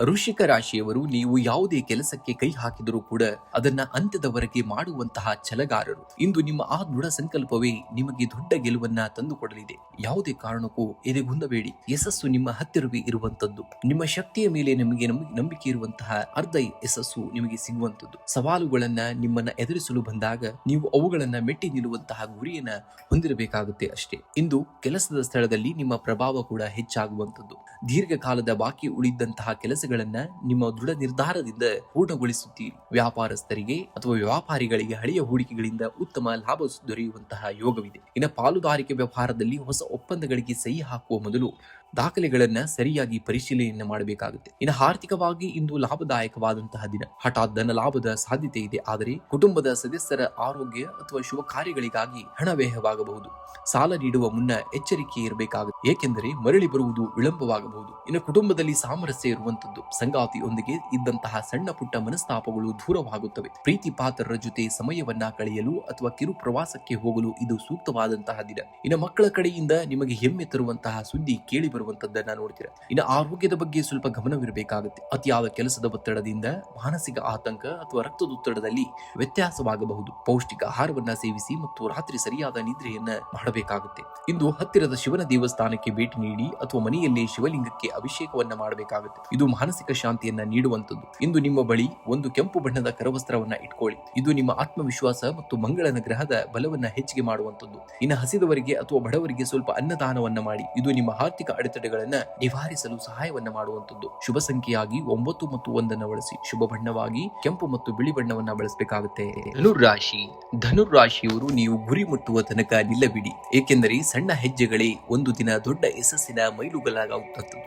ವೃಶ್ಚಿಕ ರಾಶಿಯವರು ನೀವು ಯಾವುದೇ ಕೆಲಸಕ್ಕೆ ಕೈ ಹಾಕಿದರೂ ಕೂಡ ಅದನ್ನ ಅಂತ್ಯದವರೆಗೆ ಮಾಡುವಂತಹ ಛಲಗಾರರು. ಇಂದು ನಿಮ್ಮ ಆ ದೃಢ ಸಂಕಲ್ಪವೇ ನಿಮಗೆ ದೊಡ್ಡ ಗೆಲುವನ್ನ ತಂದುಕೊಡಲಿದೆ. ಯಾವುದೇ ಕಾರಣಕ್ಕೂ ಎದೆಗುಂದಬೇಡಿ. ಯಶಸ್ಸು ನಿಮ್ಮ ಹತ್ತಿರವೇ ಇರುವಂತದ್ದು. ನಿಮ್ಮ ಶಕ್ತಿಯ ಮೇಲೆ ನಿಮಗೆ ನಂಬಿಕೆ ಇರುವಂತಹ ಅರ್ಧ ಯಶಸ್ಸು ನಿಮಗೆ ಸಿಗುವಂತದ್ದು. ಸವಾಲುಗಳನ್ನ ನಿಮ್ಮನ್ನ ಎದುರಿಸಲು ಬಂದಾಗ ನೀವು ಅವುಗಳನ್ನ ಮೆಟ್ಟಿ ನಿಲ್ಲುವಂತಹ ಗುರಿಯನ್ನ ಹೊಂದಿರಬೇಕಾಗುತ್ತೆ ಅಷ್ಟೇ. ಇಂದು ಕೆಲಸದ ಸ್ಥಳದಲ್ಲಿ ನಿಮ್ಮ ಪ್ರಭಾವ ಕೂಡ ಹೆಚ್ಚಾಗುವಂತದ್ದು. ದೀರ್ಘಕಾಲದ ಬಾಕಿ ಉಳಿದಂತಹ ಕೆಲಸಗಳನ್ನ ನಿಮ್ಮ ದೃಢ ನಿರ್ಧಾರದಿಂದ ಪೂರ್ಣಗೊಳಿಸುತ್ತೀರಿ. ವ್ಯಾಪಾರಸ್ಥರಿಗೆ ಅಥವಾ ವ್ಯಾಪಾರಿಗಳಿಗೆ ಹಳೆಯ ಹೂಡಿಕೆಗಳಿಂದ ಉತ್ತಮ ಲಾಭ ದೊರೆಯುವಂತಹ ಯೋಗವಿದೆ. ಇನ್ನು ಪಾಲುದಾರಿಕೆ ವ್ಯವಹಾರದಲ್ಲಿ ಹೊಸ ಒಪ್ಪಂದಗಳಿಗೆ ಸಹಿ ಹಾಕುವ ಮೊದಲು ದಾಖಲೆಗಳನ್ನ ಸರಿಯಾಗಿ ಪರಿಶೀಲನೆಯನ್ನ ಮಾಡಬೇಕಾಗುತ್ತೆ. ಇನ್ನು ಆರ್ಥಿಕವಾಗಿ ಇಂದು ಲಾಭದಾಯಕವಾದಂತಹ ದಿನ. ಹಠಾತ್ ಧನ ಲಾಭದ ಸಾಧ್ಯತೆ ಇದೆ, ಆದರೆ ಕುಟುಂಬದ ಸದಸ್ಯರ ಆರೋಗ್ಯ ಅಥವಾ ಶುಭ ಕಾರ್ಯಗಳಿಗಾಗಿ ಹಣ ವ್ಯಯವಾಗಬಹುದು. ಸಾಲ ನೀಡುವ ಮುನ್ನ ಎಚ್ಚರಿಕೆ ಇರಬೇಕಾಗುತ್ತೆ, ಏಕೆಂದರೆ ಮರಳಿ ಬರುವುದು ವಿಳಂಬವಾಗಬಹುದು. ಇನ್ನು ಕುಟುಂಬದಲ್ಲಿ ಸಾಮರಸ್ಯ ಇರುವಂತದ್ದು. ಸಂಗಾತಿಯೊಂದಿಗೆ ಇದ್ದಂತಹ ಸಣ್ಣ ಪುಟ್ಟ ಮನಸ್ತಾಪಗಳು ದೂರವಾಗುತ್ತವೆ. ಪ್ರೀತಿ ಪಾತ್ರರ ಜೊತೆ ಸಮಯವನ್ನ ಕಳೆಯಲು ಅಥವಾ ಕಿರು ಪ್ರವಾಸಕ್ಕೆ ಹೋಗಲು ಇದು ಸೂಕ್ತವಾದಂತಹ ದಿನ. ಇನ್ನು ಮಕ್ಕಳ ಕಡೆಯಿಂದ ನಿಮಗೆ ಹೆಮ್ಮೆ ತರುವಂತಹ ಸುದ್ದಿ ಕೇಳಿ ಬರುವಂತದ್ದನ್ನ ನೋಡ್ತೀರಾ. ಇನ್ನು ಆರೋಗ್ಯದ ಬಗ್ಗೆ ಸ್ವಲ್ಪ ಗಮನವಿರಬೇಕಾಗುತ್ತೆ. ಅತಿಯಾದ ಕೆಲಸದ ಒತ್ತಡದಿಂದ ಮಾನಸಿಕ ಆತಂಕ ಅಥವಾ ರಕ್ತದೊತ್ತಡದಲ್ಲಿ ವ್ಯತ್ಯಾಸವಾಗಬಹುದು. ಪೌಷ್ಟಿಕ ಆಹಾರವನ್ನ ಸೇವಿಸಿ ಮತ್ತು ರಾತ್ರಿ ಸರಿಯಾದ ನಿದ್ರೆಯನ್ನ ಮಾಡಬೇಕಾಗುತ್ತೆ. ಇಂದು ಹತ್ತಿರದ ಶಿವನ ದೇವಸ್ಥಾನಕ್ಕೆ ಭೇಟಿ ನೀಡಿ ಅಥವಾ ಮನೆಯಲ್ಲೇ ಶಿವಲಿಂಗಕ್ಕೆ ಅಭಿಷೇಕವನ್ನ ಮಾಡಬೇಕಾಗುತ್ತೆ. ಇದು ಮಾನಸಿಕ ಶಾಂತಿಯನ್ನ ನೀಡುವಂತದ್ದು. ಇಂದು ನಿಮ್ಮ ಬಳಿ ಒಂದು ಕೆಂಪು ಬಣ್ಣದ ಕರವಸ್ತ್ರವನ್ನ ಇಟ್ಕೊಳ್ಳಿ. ಇದು ನಿಮ್ಮ ಆತ್ಮವಿಶ್ವಾಸ ಮತ್ತು ಮಂಗಳನ ಗ್ರಹದ ಬಲವನ್ನ ಹೆಚ್ಚಿಗೆ ಮಾಡುವಂತದ್ದು. ಇನ್ನು ಹಸಿದವರಿಗೆ ಅಥವಾ ಬಡವರಿಗೆ ಸ್ವಲ್ಪ ಅನ್ನದಾನವನ್ನ ಮಾಡಿ. ಇದು ನಿಮ್ಮ ಆರ್ಥಿಕ ಅಡೆತಡೆಗಳನ್ನ ನಿವಾರಿಸಲು ಸಹಾಯವನ್ನ ಮಾಡುವಂತದ್ದು. ಶುಭ ಸಂಖ್ಯೆಯಾಗಿ 9 ಮತ್ತು 1 ಬಳಸಿ. ಶುಭ ಬಣ್ಣವಾಗಿ ಕೆಂಪು ಮತ್ತು ಬಿಳಿ ಬಣ್ಣವನ್ನ ಬಳಸಬೇಕಾಗುತ್ತೆ. ಧನುರಾಶಿಯವರು ನೀವು ಗುರಿ ಮುಟ್ಟುವ ತನಕ ನಿಲ್ಲಬಿಡಿ, ಏಕೆಂದರೆ ಸಣ್ಣ ಹೆಜ್ಜೆಗಳೇ ಒಂದು ದಿನ ದೊಡ್ಡ ಯಶಸ್ಸಿನ ಮೈಲುಗಲ್ಲಾಗುತ್ತದೆ.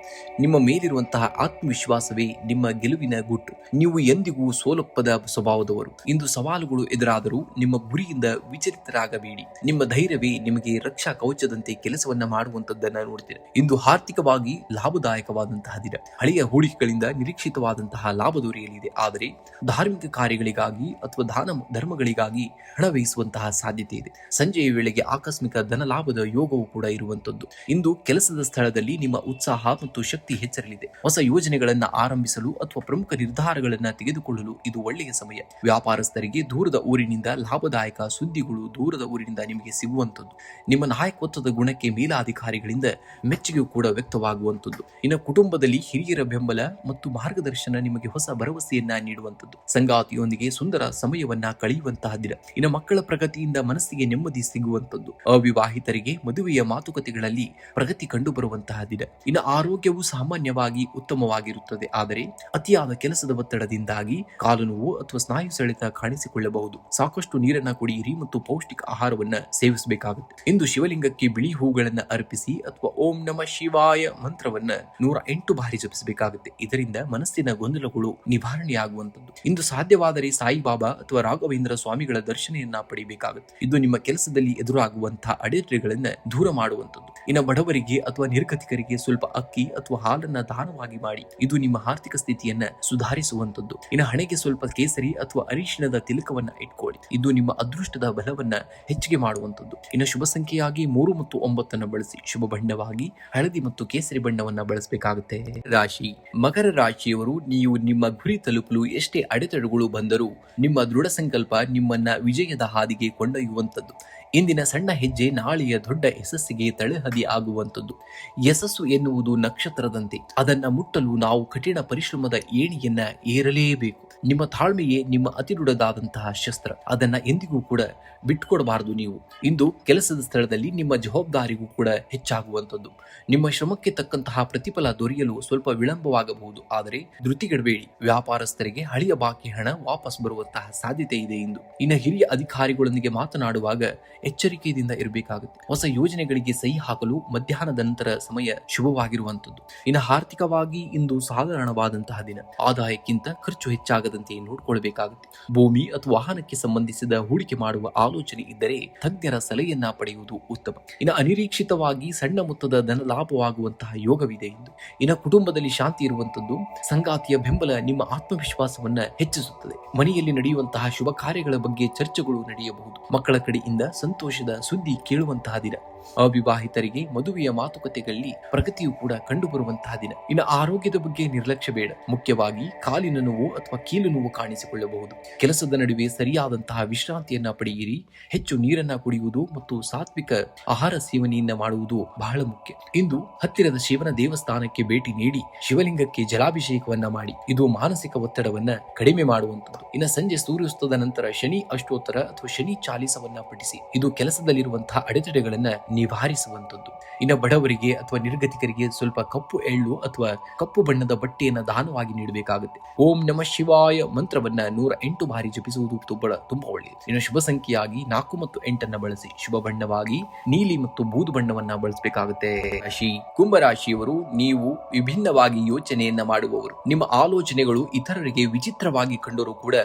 ನಿಮ್ಮ ಮೇಲಿರುವಂತಹ ಆತ್ಮವಿಶ್ವಾಸವೇ ನಿಮ್ಮ ಗೆಲುವಿನ ಗುಟ್ಟು. ನೀವು ಎಂದಿಗೂ ಸೋಲೊಪ್ಪದ ಸ್ವಭಾವದವರು. ಇಂದು ಸವಾಲುಗಳು ಎದುರಾದರೂ ನಿಮ್ಮ ಗುರಿಯಿಂದ ವಿಚಲಿತರಾಗಬೇಡಿ. ನಿಮ್ಮ ಧೈರ್ಯವೇ ನಿಮಗೆ ರಕ್ಷಾ ಕವಚದಂತೆ ಕೆಲಸವನ್ನ ಮಾಡುವಂತದ್ದನ್ನ ನೋಡ್ತೀರಾ. ಇಂದು ಆರ್ಥಿಕವಾಗಿ ಲಾಭದಾಯಕವಾದಂತಹ ದಿನ. ಹಳೆಯ ಹೂಡಿಕೆಗಳಿಂದ ನಿರೀಕ್ಷಿತವಾದಂತಹ ಲಾಭ ದೊರೆಯಲಿದೆ, ಆದರೆ ಧಾರ್ಮಿಕ ಕಾರ್ಯಗಳಿಗಾಗಿ ಅಥವಾ ದಾನ ಧರ್ಮಗಳಿಗಾಗಿ ಹಣ ವ್ಯಯಿಸುವಂತಹ ಸಾಧ್ಯತೆ ಇದೆ. ಸಂಜೆಯ ವೇಳೆಗೆ ಆಕಸ್ಮಿಕ ಧನ ಲಾಭದ ಯೋಗವು ಕೂಡ ಇರುವಂತದ್ದು. ಇಂದು ಕೆಲಸದ ಸ್ಥಳದಲ್ಲಿ ನಿಮ್ಮ ಉತ್ಸಾಹ ಮತ್ತು ಶಕ್ತಿ ಹೆಚ್ಚರಲಿದೆ. ಹೊಸ ಯೋಜನೆಗಳನ್ನ ಆರಂಭಿಸಲು ಅಥವಾ ಪ್ರಮುಖ ನಿರ್ಧಾರಗಳನ್ನ ತೆಗೆದುಕೊಳ್ಳಲು ಇದು ಒಳ್ಳೆಯ ಸಮಯ. ವ್ಯಾಪಾರಸ್ಥರಿಗೆ ದೂರದ ಊರಿನಿಂದ ಲಾಭದಾಯಕ ಸುದ್ದಿಗಳು ದೂರದ ಊರಿನಿಂದ ನಿಮಗೆ ಸಿಗುವಂತದ್ದು. ನಿಮ್ಮ ನಾಯಕತ್ವದ ಗುಣಕ್ಕೆ ಮೇಲಾಧಿಕಾರಿಗಳಿಂದ ಮೆಚ್ಚುಗೆಯೂ ಕೂಡ ವ್ಯಕ್ತವಾಗುವಂತದ್ದು. ಇನ್ನು ಕುಟುಂಬದಲ್ಲಿ ಹಿರಿಯರ ಬೆಂಬಲ ಮತ್ತು ಮಾರ್ಗದರ್ಶನ ನಿಮಗೆ ಹೊಸ ಭರವಸೆಯನ್ನ ನೀಡುವಂತದ್ದು. ಸಂಗಾತಿಯೊಂದಿಗೆ ಸುಂದರ ಸಮಯವನ್ನ ಕಳೆಯುವಂತಹ ದಿನ. ಇನ್ನು ಮಕ್ಕಳ ಪ್ರಗತಿಯಿಂದ ಮನಸ್ಸಿಗೆ ನೆಮ್ಮದಿ ಸಿಗುವಂತದ್ದು. ಅವಿವಾಹಿತರಿಗೆ ಮದುವೆಯ ಮಾತುಕತೆಗಳಲ್ಲಿ ಪ್ರಗತಿ ಕಂಡು ಬರುವಂತಹ ದಿನ. ಇನ್ನು ಆರೋಗ್ಯವು ಸಾಮಾನ್ಯವಾಗಿ ಉತ್ತಮವಾಗಿರುತ್ತದೆ, ಆದರೆ ಅತಿಯಾದ ಕೆಲಸದ ಒತ್ತಡದಿಂದಾಗಿ ಕಾಲು ನೋವು ಅಥವಾ ಸ್ನಾಯು ಸೆಳೆತ ಕಾಣಿಸಿಕೊಳ್ಳಬಹುದು. ಸಾಕಷ್ಟು ನೀರನ್ನ ಕುಡಿಯಿರಿ ಮತ್ತು ಪೌಷ್ಟಿಕ ಆಹಾರವನ್ನ ಸೇವಿಸಬೇಕಾಗುತ್ತೆ. ಇಂದು ಶಿವಲಿಂಗಕ್ಕೆ ಬಿಳಿ ಹೂಗಳನ್ನ ಅರ್ಪಿಸಿ ಅಥವಾ ಓಂ ನಮಃ ಶಿವಾಯ ಮಂತ್ರವನ್ನ 108 ಬಾರಿ ಜಪಿಸಬೇಕಾಗುತ್ತೆ. ಇದರಿಂದ ಮನಸ್ಸಿನ ಗೊಂದಲಗಳು ನಿವಾರಣೆಯಾಗುವಂತದ್ದು. ಇಂದು ಸಾಧ್ಯವಾದರೆ ಸಾಯಿಬಾಬಾ ಅಥವಾ ರಾಘವೇಂದ್ರ ಸ್ವಾಮಿಗಳ ದರ್ಶನೆಯನ್ನ ಪಡಿಬೇಕಾಗುತ್ತೆ. ಇದು ನಿಮ್ಮ ಕೆಲಸದಲ್ಲಿ ಎದುರಾಗುವಂತಹ ಅಡೆತಡೆಗಳನ್ನ ದೂರ ಮಾಡುವಂತದ್ದು. ಇನ್ನು ಬಡವರಿಗೆ ಅಥವಾ ನಿರ್ಗತಿಕರಿಗೆ ಸ್ವಲ್ಪ ಅಕ್ಕಿ ಅಥವಾ ಹಾಲನ್ನ ದಾನವಾಗಿ ಮಾಡಿ. ಇದು ನಿಮ್ಮ ಆರ್ಥಿಕ ಸ್ಥಿತಿಯನ್ನ ಸುಧಾರಿಸುವಂತದ್ದು. ಇನ್ನು ಹಣೆಗೆ ಸ್ವಲ್ಪ ಕೇಸರಿ ಅಥವಾ ಅರಿಶಿಣದ ತಿಲಕವನ್ನ ಇಟ್ಕೊಳ್ಳಿ. ಇದು ನಿಮ್ಮ ಅದೃಷ್ಟದ ಬಲವನ್ನ ಹೆಚ್ಚಿಗೆ ಮಾಡುವಂತದ್ದು. ಇನ್ನು ಶುಭ ಸಂಖ್ಯೆಯಾಗಿ 3 ಮತ್ತು 9 ಬಳಸಿ. ಶುಭ ಬಣ್ಣವಾಗಿ ಹಳದಿ ಮತ್ತು ಕೇಸರಿ ಬಣ್ಣವನ್ನ ಬಳಸಬೇಕಾಗುತ್ತೆ. ರಾಶಿ ಮಕರ ರಾಶಿಯವರು ನೀವು ನಿಮ್ಮ ಗುರಿ ತಲುಪಲು ಎಷ್ಟೇ ಅಡೆತಡೆಗಳು ಬಂದರೂ ನಿಮ್ಮ ದೃಢ ಸಂಕಲ್ಪ ನಿಮ್ಮನ್ನ ವಿಜಯದ ಹಾದಿಗೆ ಕೊಂಡೊಯ್ಯುವಂತದ್ದು. ಇಂದಿನ ಸಣ್ಣ ಹೆಜ್ಜೆ ನಾಳೆಯ ದೊಡ್ಡ ಯಶಸ್ಸಿಗೆ ತಳಹದಿ ಆಗುವಂತದ್ದು. ಯಶಸ್ಸು ಎನ್ನುವುದು ನಕ್ಷತ್ರದಂತೆ. ಅದನ್ನ ಮುಟ್ಟಲು ನಾವು ಕಠಿಣ ಪರಿಶ್ರಮದ ಏಣಿಯನ್ನ ಏರಲೇಬೇಕು. ನಿಮ್ಮ ತಾಳ್ಮೆಯೇ ನಿಮ್ಮ ಅತಿದೃಢದಾದಂತಹ ಶಸ್ತ್ರ. ಅದನ್ನ ಎಂದಿಗೂ ಕೂಡ ಬಿಟ್ಕೊಡಬಾರದು. ನೀವು ಇಂದು ಕೆಲಸದ ಸ್ಥಳದಲ್ಲಿ ನಿಮ್ಮ ಜವಾಬ್ದಾರಿಗೂ ಕೂಡ ಹೆಚ್ಚಾಗುವಂತದ್ದು. ನಿಮ್ಮ ಶ್ರಮಕ್ಕೆ ತಕ್ಕಂತಹ ಪ್ರತಿಫಲ ದೊರೆಯಲು ಸ್ವಲ್ಪ ವಿಳಂಬವಾಗಬಹುದು, ಆದರೆ ಧೃತಿಗೆಡಬೇಡಿ. ವ್ಯಾಪಾರಸ್ಥರಿಗೆ ಹಳೆಯ ಬಾಕಿ ಹಣ ವಾಪಸ್ ಬರುವಂತಹ ಸಾಧ್ಯತೆ ಇದೆ. ಇಂದು ಇನ್ನು ಹಿರಿಯ ಅಧಿಕಾರಿಗಳೊಂದಿಗೆ ಮಾತನಾಡುವಾಗ ಎಚ್ಚರಿಕೆಯಿಂದ ಇರಬೇಕಾಗುತ್ತೆ. ಹೊಸ ಯೋಜನೆಗಳಿಗೆ ಸಹಿ ಹಾಕಲು ಮಧ್ಯಾಹ್ನದ ನಂತರ ಸಮಯ ಶುಭವಾಗಿರುವಂತದ್ದು. ಇನ್ನು ಆರ್ಥಿಕವಾಗಿ ಇಂದು ಸಾಧಾರಣವಾದಂತಹ ದಿನ. ಆದಾಯಕ್ಕಿಂತ ಖರ್ಚು ಹೆಚ್ಚಾಗದಂತೆ ನೋಡಿಕೊಳ್ಳಬೇಕಾಗುತ್ತೆ. ಭೂಮಿ ಅಥವಾ ವಾಹನಕ್ಕೆ ಸಂಬಂಧಿಸಿದ ಹೂಡಿಕೆ ಮಾಡುವ ಆಲೋಚನೆ ಇದ್ದರೆ ತಜ್ಞರ ಸಲಹೆಯನ್ನ ಪಡೆಯುವುದು ಉತ್ತಮ. ಇನ್ನು ಅನಿರೀಕ್ಷಿತವಾಗಿ ಸಣ್ಣ ಮೊತ್ತದ ಧನ ಲಾಭವಾಗುವಂತಹ ಯೋಗವಿದೆ. ಇಂದು ಇನ್ನು ಕುಟುಂಬದಲ್ಲಿ ಶಾಂತಿ ಇರುವಂತದ್ದು. ಸಂಗಾತಿಯ ಬೆಂಬಲ ನಿಮ್ಮ ಆತ್ಮವಿಶ್ವಾಸವನ್ನ ಹೆಚ್ಚಿಸುತ್ತದೆ. ಮನೆಯಲ್ಲಿ ನಡೆಯುವಂತಹ ಶುಭ ಕಾರ್ಯಗಳ ಬಗ್ಗೆ ಚರ್ಚೆಗಳು ನಡೆಯಬಹುದು. ಮಕ್ಕಳ ಕಡೆಯಿಂದ ಸಂತೋಷದ ಸುದ್ದಿ ಕೇಳುವಂತಹ ದಿನ. ಅವಿವಾಹಿತರಿಗೆ ಮದುವೆಯ ಮಾತುಕತೆಗಳಲ್ಲಿ ಪ್ರಗತಿಯು ಕೂಡ ಕಂಡು ಬರುವಂತಹ ದಿನ. ಇನ್ನು ಆರೋಗ್ಯದ ಬಗ್ಗೆ ನಿರ್ಲಕ್ಷ್ಯ ಬೇಡ. ಮುಖ್ಯವಾಗಿ ಕಾಲಿನ ನೋವು ಅಥವಾ ಕೀಲು ನೋವು ಕಾಣಿಸಿಕೊಳ್ಳಬಹುದು. ಕೆಲಸದ ನಡುವೆ ಸರಿಯಾದಂತಹ ವಿಶ್ರಾಂತಿಯನ್ನ ಪಡೆಯಿರಿ. ಹೆಚ್ಚು ನೀರನ್ನ ಕುಡಿಯುವುದು ಮತ್ತು ಸಾತ್ವಿಕ ಆಹಾರ ಸೇವನೆಯನ್ನ ಮಾಡುವುದು ಬಹಳ ಮುಖ್ಯ. ಇಂದು ಹತ್ತಿರದ ಶಿವನ ದೇವಸ್ಥಾನಕ್ಕೆ ಭೇಟಿ ನೀಡಿ ಶಿವಲಿಂಗಕ್ಕೆ ಜಲಾಭಿಷೇಕವನ್ನ ಮಾಡಿ. ಇದು ಮಾನಸಿಕ ಒತ್ತಡವನ್ನ ಕಡಿಮೆ ಮಾಡುವಂತದ್ದು. ಇನ್ನು ಸಂಜೆ ಸೂರ್ಯಾಸ್ತದ ನಂತರ ಶನಿ ಅಷ್ಟೋತ್ತರ ಅಥವಾ ಶನಿ ಚಾಲಿಸವನ್ನ ಪಠಿಸಿ. ಇದು ಕೆಲಸದಲ್ಲಿರುವಂತಹ ಅಡೆತಡೆಗಳನ್ನ ನಿವಾರಿಸುವಂಥದ್ದು. ಇನ್ನು ಬಡವರಿಗೆ ಅಥವಾ ನಿರ್ಗತಿಕರಿಗೆ ಸ್ವಲ್ಪ ಕಪ್ಪು ಎಳ್ಳು ಅಥವಾ ಕಪ್ಪು ಬಣ್ಣದ ಬಟ್ಟೆಯನ್ನು ದಾನವಾಗಿ ನೀಡಬೇಕಾಗುತ್ತೆ. ಓಂ ನಮಃ ಶಿವಾಯ ಮಂತ್ರವನ್ನ 108 ಬಾರಿ ಜಪಿಸುವುದು ತುಂಬಾ ಒಳ್ಳೆಯದು. ಇನ್ನು ಶುಭ ಸಂಖ್ಯೆಯಾಗಿ 4 ಮತ್ತು 8 ಬಳಸಿ. ಶುಭ ಬಣ್ಣವಾಗಿ ನೀಲಿ ಮತ್ತು ಬೂದು ಬಣ್ಣವನ್ನ ಬಳಸಬೇಕಾಗುತ್ತೆ. ರಾಶಿ ಕುಂಭರಾಶಿಯವರು, ನೀವು ವಿಭಿನ್ನವಾಗಿ ಯೋಚನೆಯನ್ನ ಮಾಡುವವರು. ನಿಮ್ಮ ಆಲೋಚನೆಗಳು ಇತರರಿಗೆ ವಿಚಿತ್ರವಾಗಿ ಕಂಡರೂ ಕೂಡ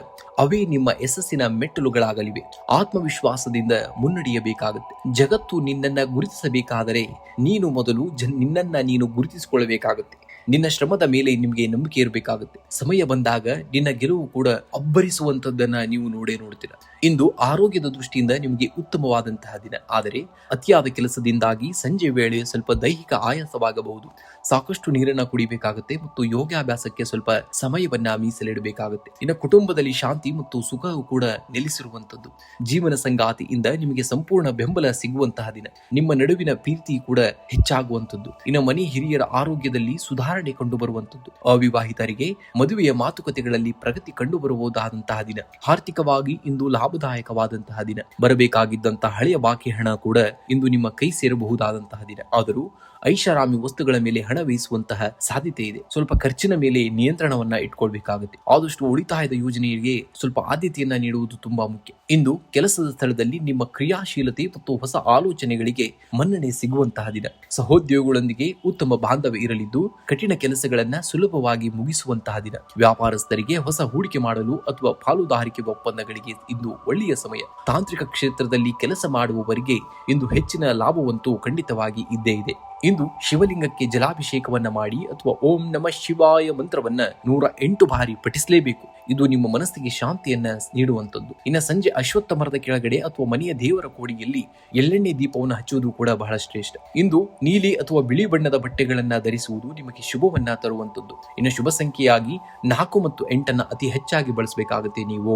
ಅವೇ ನಿಮ್ಮ ಯಶಸ್ಸಿನ ಮೆಟ್ಟಲುಗಳಾಗಲಿವೆ. ಆತ್ಮವಿಶ್ವಾಸದಿಂದ ಮುನ್ನಡೆಯಬೇಕಾಗುತ್ತೆ. ಜಗತ್ತು ನಿನ್ನನ್ನ ಗುರುತಿಸಬೇಕಾದರೆ ನೀನು ಮೊದಲು ನಿನ್ನನ್ನ ನೀನು ಗುರುತಿಸಿಕೊಳ್ಳಬೇಕಾಗುತ್ತೆ. ನಿನ್ನ ಶ್ರಮದ ಮೇಲೆ ನಿಮಗೆ ನಂಬಿಕೆ ಇರಬೇಕಾಗುತ್ತೆ. ಸಮಯ ಬಂದಾಗ ನಿನ್ನ ಗೆಲುವು ಕೂಡ ಅಬ್ಬರಿಸುವಂತದ್ದನ್ನ ನೀವು ನೋಡ್ತೀರಾ. ಇಂದು ಆರೋಗ್ಯದ ದೃಷ್ಟಿಯಿಂದ ನಿಮಗೆ ಉತ್ತಮವಾದಂತಹ ದಿನ. ಆದರೆ ಅತಿಯಾದ ಕೆಲಸದಿಂದಾಗಿ ಸಂಜೆ ವೇಳೆ ಸ್ವಲ್ಪ ದೈಹಿಕ ಆಯಾಸವಾಗಬಹುದು. ಸಾಕಷ್ಟು ನೀರನ್ನ ಕುಡಿಬೇಕಾಗುತ್ತೆ ಮತ್ತು ಯೋಗಾಭ್ಯಾಸಕ್ಕೆ ಸ್ವಲ್ಪ ಸಮಯವನ್ನ ಮೀಸಲಿಡಬೇಕಾಗುತ್ತೆ. ಇನ್ನು ಕುಟುಂಬದಲ್ಲಿ ಶಾಂತಿ ಮತ್ತು ಸುಖವು ಕೂಡ ನೆಲೆಸಿರುವಂತದ್ದು. ಜೀವನ ಸಂಗಾತಿಯಿಂದ ನಿಮಗೆ ಸಂಪೂರ್ಣ ಬೆಂಬಲ ಸಿಗುವಂತಹ ದಿನ. ನಿಮ್ಮ ನಡುವಿನ ಪ್ರೀತಿ ಕೂಡ ಹೆಚ್ಚಾಗುವಂತದ್ದು. ಇನ್ನು ಮನೆ ಹಿರಿಯರ ಆರೋಗ್ಯದಲ್ಲಿ ಸುಧಾರಣೆ ಕಂಡು ಬರುವಂತದ್ದು. ಅವಿವಾಹಿತರಿಗೆ ಮದುವೆಯ ಮಾತುಕತೆಗಳಲ್ಲಿ ಪ್ರಗತಿ ಕಂಡು ಬರುವುದಾದಂತಹ ದಿನ. ಆರ್ಥಿಕವಾಗಿ ಇಂದು ಲಾಭದಾಯಕವಾದಂತಹ ದಿನ. ಬರಬೇಕಾಗಿದ್ದಂತಹ ಹಳೆಯ ಬಾಕಿ ಹಣ ಕೂಡ ಇಂದು ನಿಮ್ಮ ಕೈ ಸೇರಬಹುದಾದಂತಹ ದಿನ. ಆದರೂ ಐಷಾರಾಮಿ ವಸ್ತುಗಳ ಮೇಲೆ ಹಣ ವ್ಯಯಿಸುವಂತಹ ಸಾಧ್ಯತೆ ಇದೆ. ಸ್ವಲ್ಪ ಖರ್ಚಿನ ಮೇಲೆ ನಿಯಂತ್ರಣವನ್ನ ಇಟ್ಕೊಳ್ಬೇಕಾಗುತ್ತೆ. ಆದಷ್ಟು ಉಳಿತಾಯದ ಯೋಜನೆಗೆ ಸ್ವಲ್ಪ ಆದ್ಯತೆಯನ್ನ ನೀಡುವುದು ತುಂಬಾ ಮುಖ್ಯ. ಇಂದು ಕೆಲಸದ ಸ್ಥಳದಲ್ಲಿ ನಿಮ್ಮ ಕ್ರಿಯಾಶೀಲತೆ ಮತ್ತು ಹೊಸ ಆಲೋಚನೆಗಳಿಗೆ ಮನ್ನಣೆ ಸಿಗುವಂತಹ ದಿನ. ಸಹೋದ್ಯೋಗಿಗಳೊಂದಿಗೆ ಉತ್ತಮ ಬಾಂಧವ್ಯ ಇರಲಿದ್ದು ಕಠಿಣ ಕೆಲಸಗಳನ್ನ ಸುಲಭವಾಗಿ ಮುಗಿಸುವಂತಹ ದಿನ. ವ್ಯಾಪಾರಸ್ಥರಿಗೆ ಹೊಸ ಹೂಡಿಕೆ ಮಾಡಲು ಅಥವಾ ಪಾಲುದಾರಿಕೆ ಒಪ್ಪಂದಗಳಿಗೆ ಇಂದು ಒಳ್ಳೆಯ ಸಮಯ. ತಾಂತ್ರಿಕ ಕ್ಷೇತ್ರದಲ್ಲಿ ಕೆಲಸ ಮಾಡುವವರಿಗೆ ಇಂದು ಹೆಚ್ಚಿನ ಲಾಭವಂತೂ ಖಂಡಿತವಾಗಿ ಇದ್ದೇ ಇದೆ. ಇಂದು ಶಿವಲಿಂಗಕ್ಕೆ ಜಲಾಭಿಷೇಕವನ್ನ ಮಾಡಿ ಅಥವಾ ಓಂ ನಮಃ ಶಿವಾಯ ಮಂತ್ರವನ್ನ 108 ಬಾರಿ ಪಠಿಸಲೇಬೇಕು. ಇದು ನಿಮ್ಮ ಮನಸ್ಸಿಗೆ ಶಾಂತಿಯನ್ನ ನೀಡುವಂತದ್ದು. ಇನ್ನು ಸಂಜೆ ಅಶ್ವತ್ಥ ಮರದ ಕೆಳಗಡೆ ಅಥವಾ ಮನೆಯ ದೇವರ ಕೋಡಿಯಲ್ಲಿ ಎಳ್ಳೆಣ್ಣೆ ದೀಪವನ್ನು ಹಚ್ಚುವುದು ಕೂಡ ಬಹಳ ಶ್ರೇಷ್ಠ. ಇಂದು ನೀಲಿ ಅಥವಾ ಬಿಳಿ ಬಣ್ಣದ ಬಟ್ಟೆಗಳನ್ನ ಧರಿಸುವುದು ನಿಮಗೆ ಶುಭವನ್ನ ತರುವಂತದ್ದು. ಇನ್ನು ಶುಭ ಸಂಖ್ಯೆಯಾಗಿ 4 ಮತ್ತು 8 ಅತಿ ಹೆಚ್ಚಾಗಿ ಬಳಸಬೇಕಾಗುತ್ತೆ ನೀವು.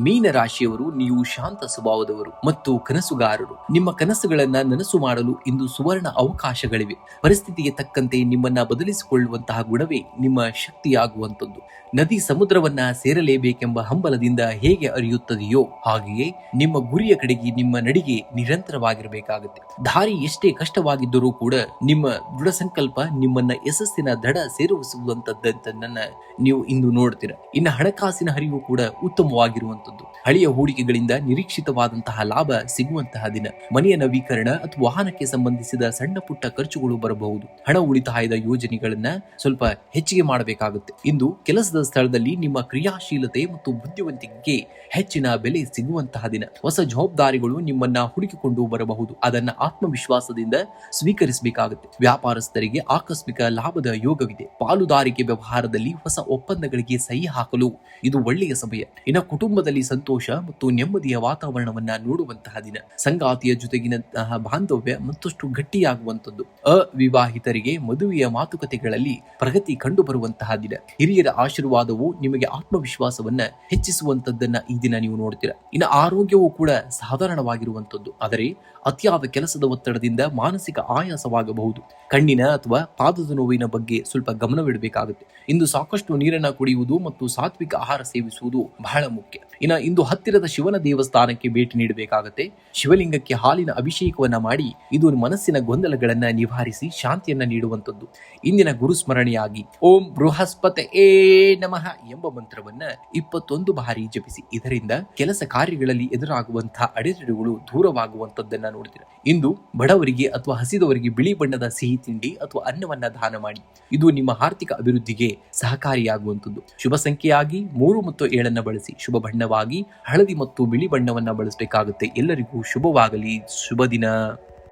ಮೀನರಾಶಿಯವರು, ನೀವು ಶಾಂತ ಸ್ವಭಾವದವರು ಮತ್ತು ಕನಸುಗಾರರು. ನಿಮ್ಮ ಕನಸುಗಳನ್ನ ನನಸು ಮಾಡಲು ಇಂದು ಸುವರ್ಣ ಅವಕಾಶಗಳಿವೆ. ಪರಿಸ್ಥಿತಿಗೆ ತಕ್ಕಂತೆ ನಿಮ್ಮನ್ನ ಬದಲಿಸಿಕೊಳ್ಳುವಂತಹ ಗುಣವೇ ನಿಮ್ಮ ಶಕ್ತಿಯಾಗುವಂತದ್ದು. ನದಿ ಸಮುದ್ರವನ್ನ ಸೇರಲೇಬೇಕೆಂಬ ಹಂಬಲದಿಂದ ಹೇಗೆ ಅರಿಯುತ್ತದೆಯೋ ಹಾಗೆಯೇ ನಿಮ್ಮ ಗುರಿಯ ಕಡೆಗೆ ನಿಮ್ಮ ನಡಿಗೆ ನಿರಂತರವಾಗಿರಬೇಕಾಗುತ್ತೆ. ದಾರಿ ಎಷ್ಟೇ ಕಷ್ಟವಾಗಿದ್ದರೂ ಕೂಡ ನಿಮ್ಮ ದೃಢ ಸಂಕಲ್ಪ ನಿಮ್ಮನ್ನ ಯಶಸ್ಸಿನ ದಡ ಸೇರಿಸುವಂತದ್ದನ್ನ ನೀವು ಇಂದು ನೋಡ್ತೀರಾ. ಇನ್ನು ಹಣಕಾಸಿನ ಹರಿವು ಕೂಡ ಉತ್ತಮವಾಗಿರುವಂತದ್ದು. ಹಳೆಯ ಹೂಡಿಕೆಗಳಿಂದ ನಿರೀಕ್ಷಿತವಾದಂತಹ ಲಾಭ ಸಿಗುವಂತಹ ದಿನ. ಮನೆಯ ನವೀಕರಣ ಅಥವಾ ವಾಹನಕ್ಕೆ ಸಂಬಂಧಿಸಿದ ಸಣ್ಣ ಪುಟ್ಟ ಖರ್ಚುಗಳು ಬರಬಹುದು. ಹಣ ಉಳಿತಾಯದ ಯೋಜನೆಗಳನ್ನ ಸ್ವಲ್ಪ ಹೆಚ್ಚಿಗೆ ಮಾಡಬೇಕಾಗುತ್ತೆ. ಇಂದು ಕೆಲಸದ ಸ್ಥಳದಲ್ಲಿ ನಿಮ್ಮ ಕ್ರಿಯಾಶೀಲತೆ ಮತ್ತು ಬುದ್ಧಿವಂತಿಕೆಗೆ ಹೆಚ್ಚಿನ ಬೆಲೆ ಸಿಗುವಂತಹ ದಿನ. ಹೊಸ ಜವಾಬ್ದಾರಿಗಳು ನಿಮ್ಮನ್ನ ಹುಡುಕಿಕೊಂಡು ಬರಬಹುದು. ಅದನ್ನ ಆತ್ಮವಿಶ್ವಾಸದಿಂದ ಸ್ವೀಕರಿಸಬೇಕಾಗುತ್ತೆ. ವ್ಯಾಪಾರಸ್ಥರಿಗೆ ಆಕಸ್ಮಿಕ ಲಾಭದ ಯೋಗವಿದೆ. ಪಾಲುದಾರಿಕೆ ವ್ಯವಹಾರದಲ್ಲಿ ಹೊಸ ಒಪ್ಪಂದಗಳಿಗೆ ಸಹಿ ಹಾಕಲು ಇದು ಒಳ್ಳೆಯ ಸಮಯ. ಇನ್ನು ಕುಟುಂಬದಲ್ಲಿ ಸಂತೋಷ ಮತ್ತು ನೆಮ್ಮದಿಯ ವಾತಾವರಣವನ್ನ ನೋಡುವಂತಹ ದಿನ. ಸಂಗಾತಿಯ ಜೊತೆಗಿನ ಬಾಂಧವ್ಯ ಮತ್ತಷ್ಟು ಗಟ್ಟಿಯಾಗುವಂತದ್ದು. ಅವಿವಾಹಿತರಿಗೆ ಮದುವೆಯ ಮಾತುಕತೆಗಳಲ್ಲಿ ಪ್ರಗತಿ ಕಂಡು ಬರುವಂತಹ ದಿನ. ಹಿರಿಯರ ಆಶೀರ್ವಾದವು ನಿಮಗೆ ಆತ್ಮವಿಶ್ವಾಸವನ್ನ ಹೆಚ್ಚಿಸುವಂತದ್ದನ್ನ ಈ ದಿನ ನೀವು ನೋಡ್ತೀರಾ. ಇನ್ನು ಆರೋಗ್ಯವೂ ಕೂಡ ಸಾಧಾರಣವಾಗಿರುವಂತದ್ದು. ಆದರೆ ಅತಿಯಾದ ಕೆಲಸದ ಒತ್ತಡದಿಂದ ಮಾನಸಿಕ ಆಯಾಸವಾಗಬಹುದು. ಕಣ್ಣಿನ ಅಥವಾ ಪಾದದ ನೋವಿನ ಬಗ್ಗೆ ಸ್ವಲ್ಪ ಗಮನವಿಡಬೇಕಾಗುತ್ತೆ. ಇಂದು ಸಾಕಷ್ಟು ನೀರನ್ನ ಕುಡಿಯುವುದು ಮತ್ತು ಸಾತ್ವಿಕ ಆಹಾರ ಸೇವಿಸುವುದು ಬಹಳ ಮುಖ್ಯ. ಇಂದು ಹತ್ತಿರದ ಶಿವನ ದೇವಸ್ಥಾನಕ್ಕೆ ಭೇಟಿ ನೀಡಬೇಕಾಗುತ್ತೆ. ಶಿವಲಿಂಗಕ್ಕೆ ಹಾಲಿನ ಅಭಿಷೇಕವನ್ನ ಮಾಡಿ ಇದು ಮನಸ್ಸಿನ ಗೊಂದಲಗಳನ್ನ ನಿವಾರಿಸಿ ಶಾಂತಿಯನ್ನ ನೀಡುವಂತದ್ದು. ಇಂದಿನ ಗುರುಸ್ಮರಣೆಯಾಗಿ ಓಂ ಬೃಹಸ್ಪತಿ ನಮಃ ಎಂಬ ಮಂತ್ರವನ್ನ 21 ಬಾರಿ ಜಪಿಸಿ. ಇದರಿಂದ ಕೆಲಸ ಕಾರ್ಯಗಳಲ್ಲಿ ಎದುರಾಗುವಂತಹ ಅಡೆತಡೆಗಳು ದೂರವಾಗುವಂತದ್ದನ್ನ ನೋಡ್ತೀರಾ. ಇಂದು ಬಡವರಿಗೆ ಅಥವಾ ಹಸಿದವರಿಗೆ ಬಿಳಿ ಬಣ್ಣದ ಸಿಹಿ ತಿಂಡಿ ಅಥವಾ ಅನ್ನವನ್ನ ದಾನ ಮಾಡಿ. ಇದು ನಿಮ್ಮ ಆರ್ಥಿಕ ಅಭಿವೃದ್ಧಿಗೆ ಸಹಕಾರಿಯಾಗುವಂತದ್ದು. ಶುಭ ಸಂಖ್ಯೆಯಾಗಿ 3 ಮತ್ತು 7 ಬಳಸಿ. ಶುಭ ಬಣ್ಣವಾಗಿ ಹಳದಿ ಮತ್ತು ಬಿಳಿ ಬಣ್ಣವನ್ನ ಬಳಸಬೇಕಾಗುತ್ತೆ. ಎಲ್ಲರಿಗೂ ಶುಭವಾಗಲಿ. ಶುಭ ದಿನ.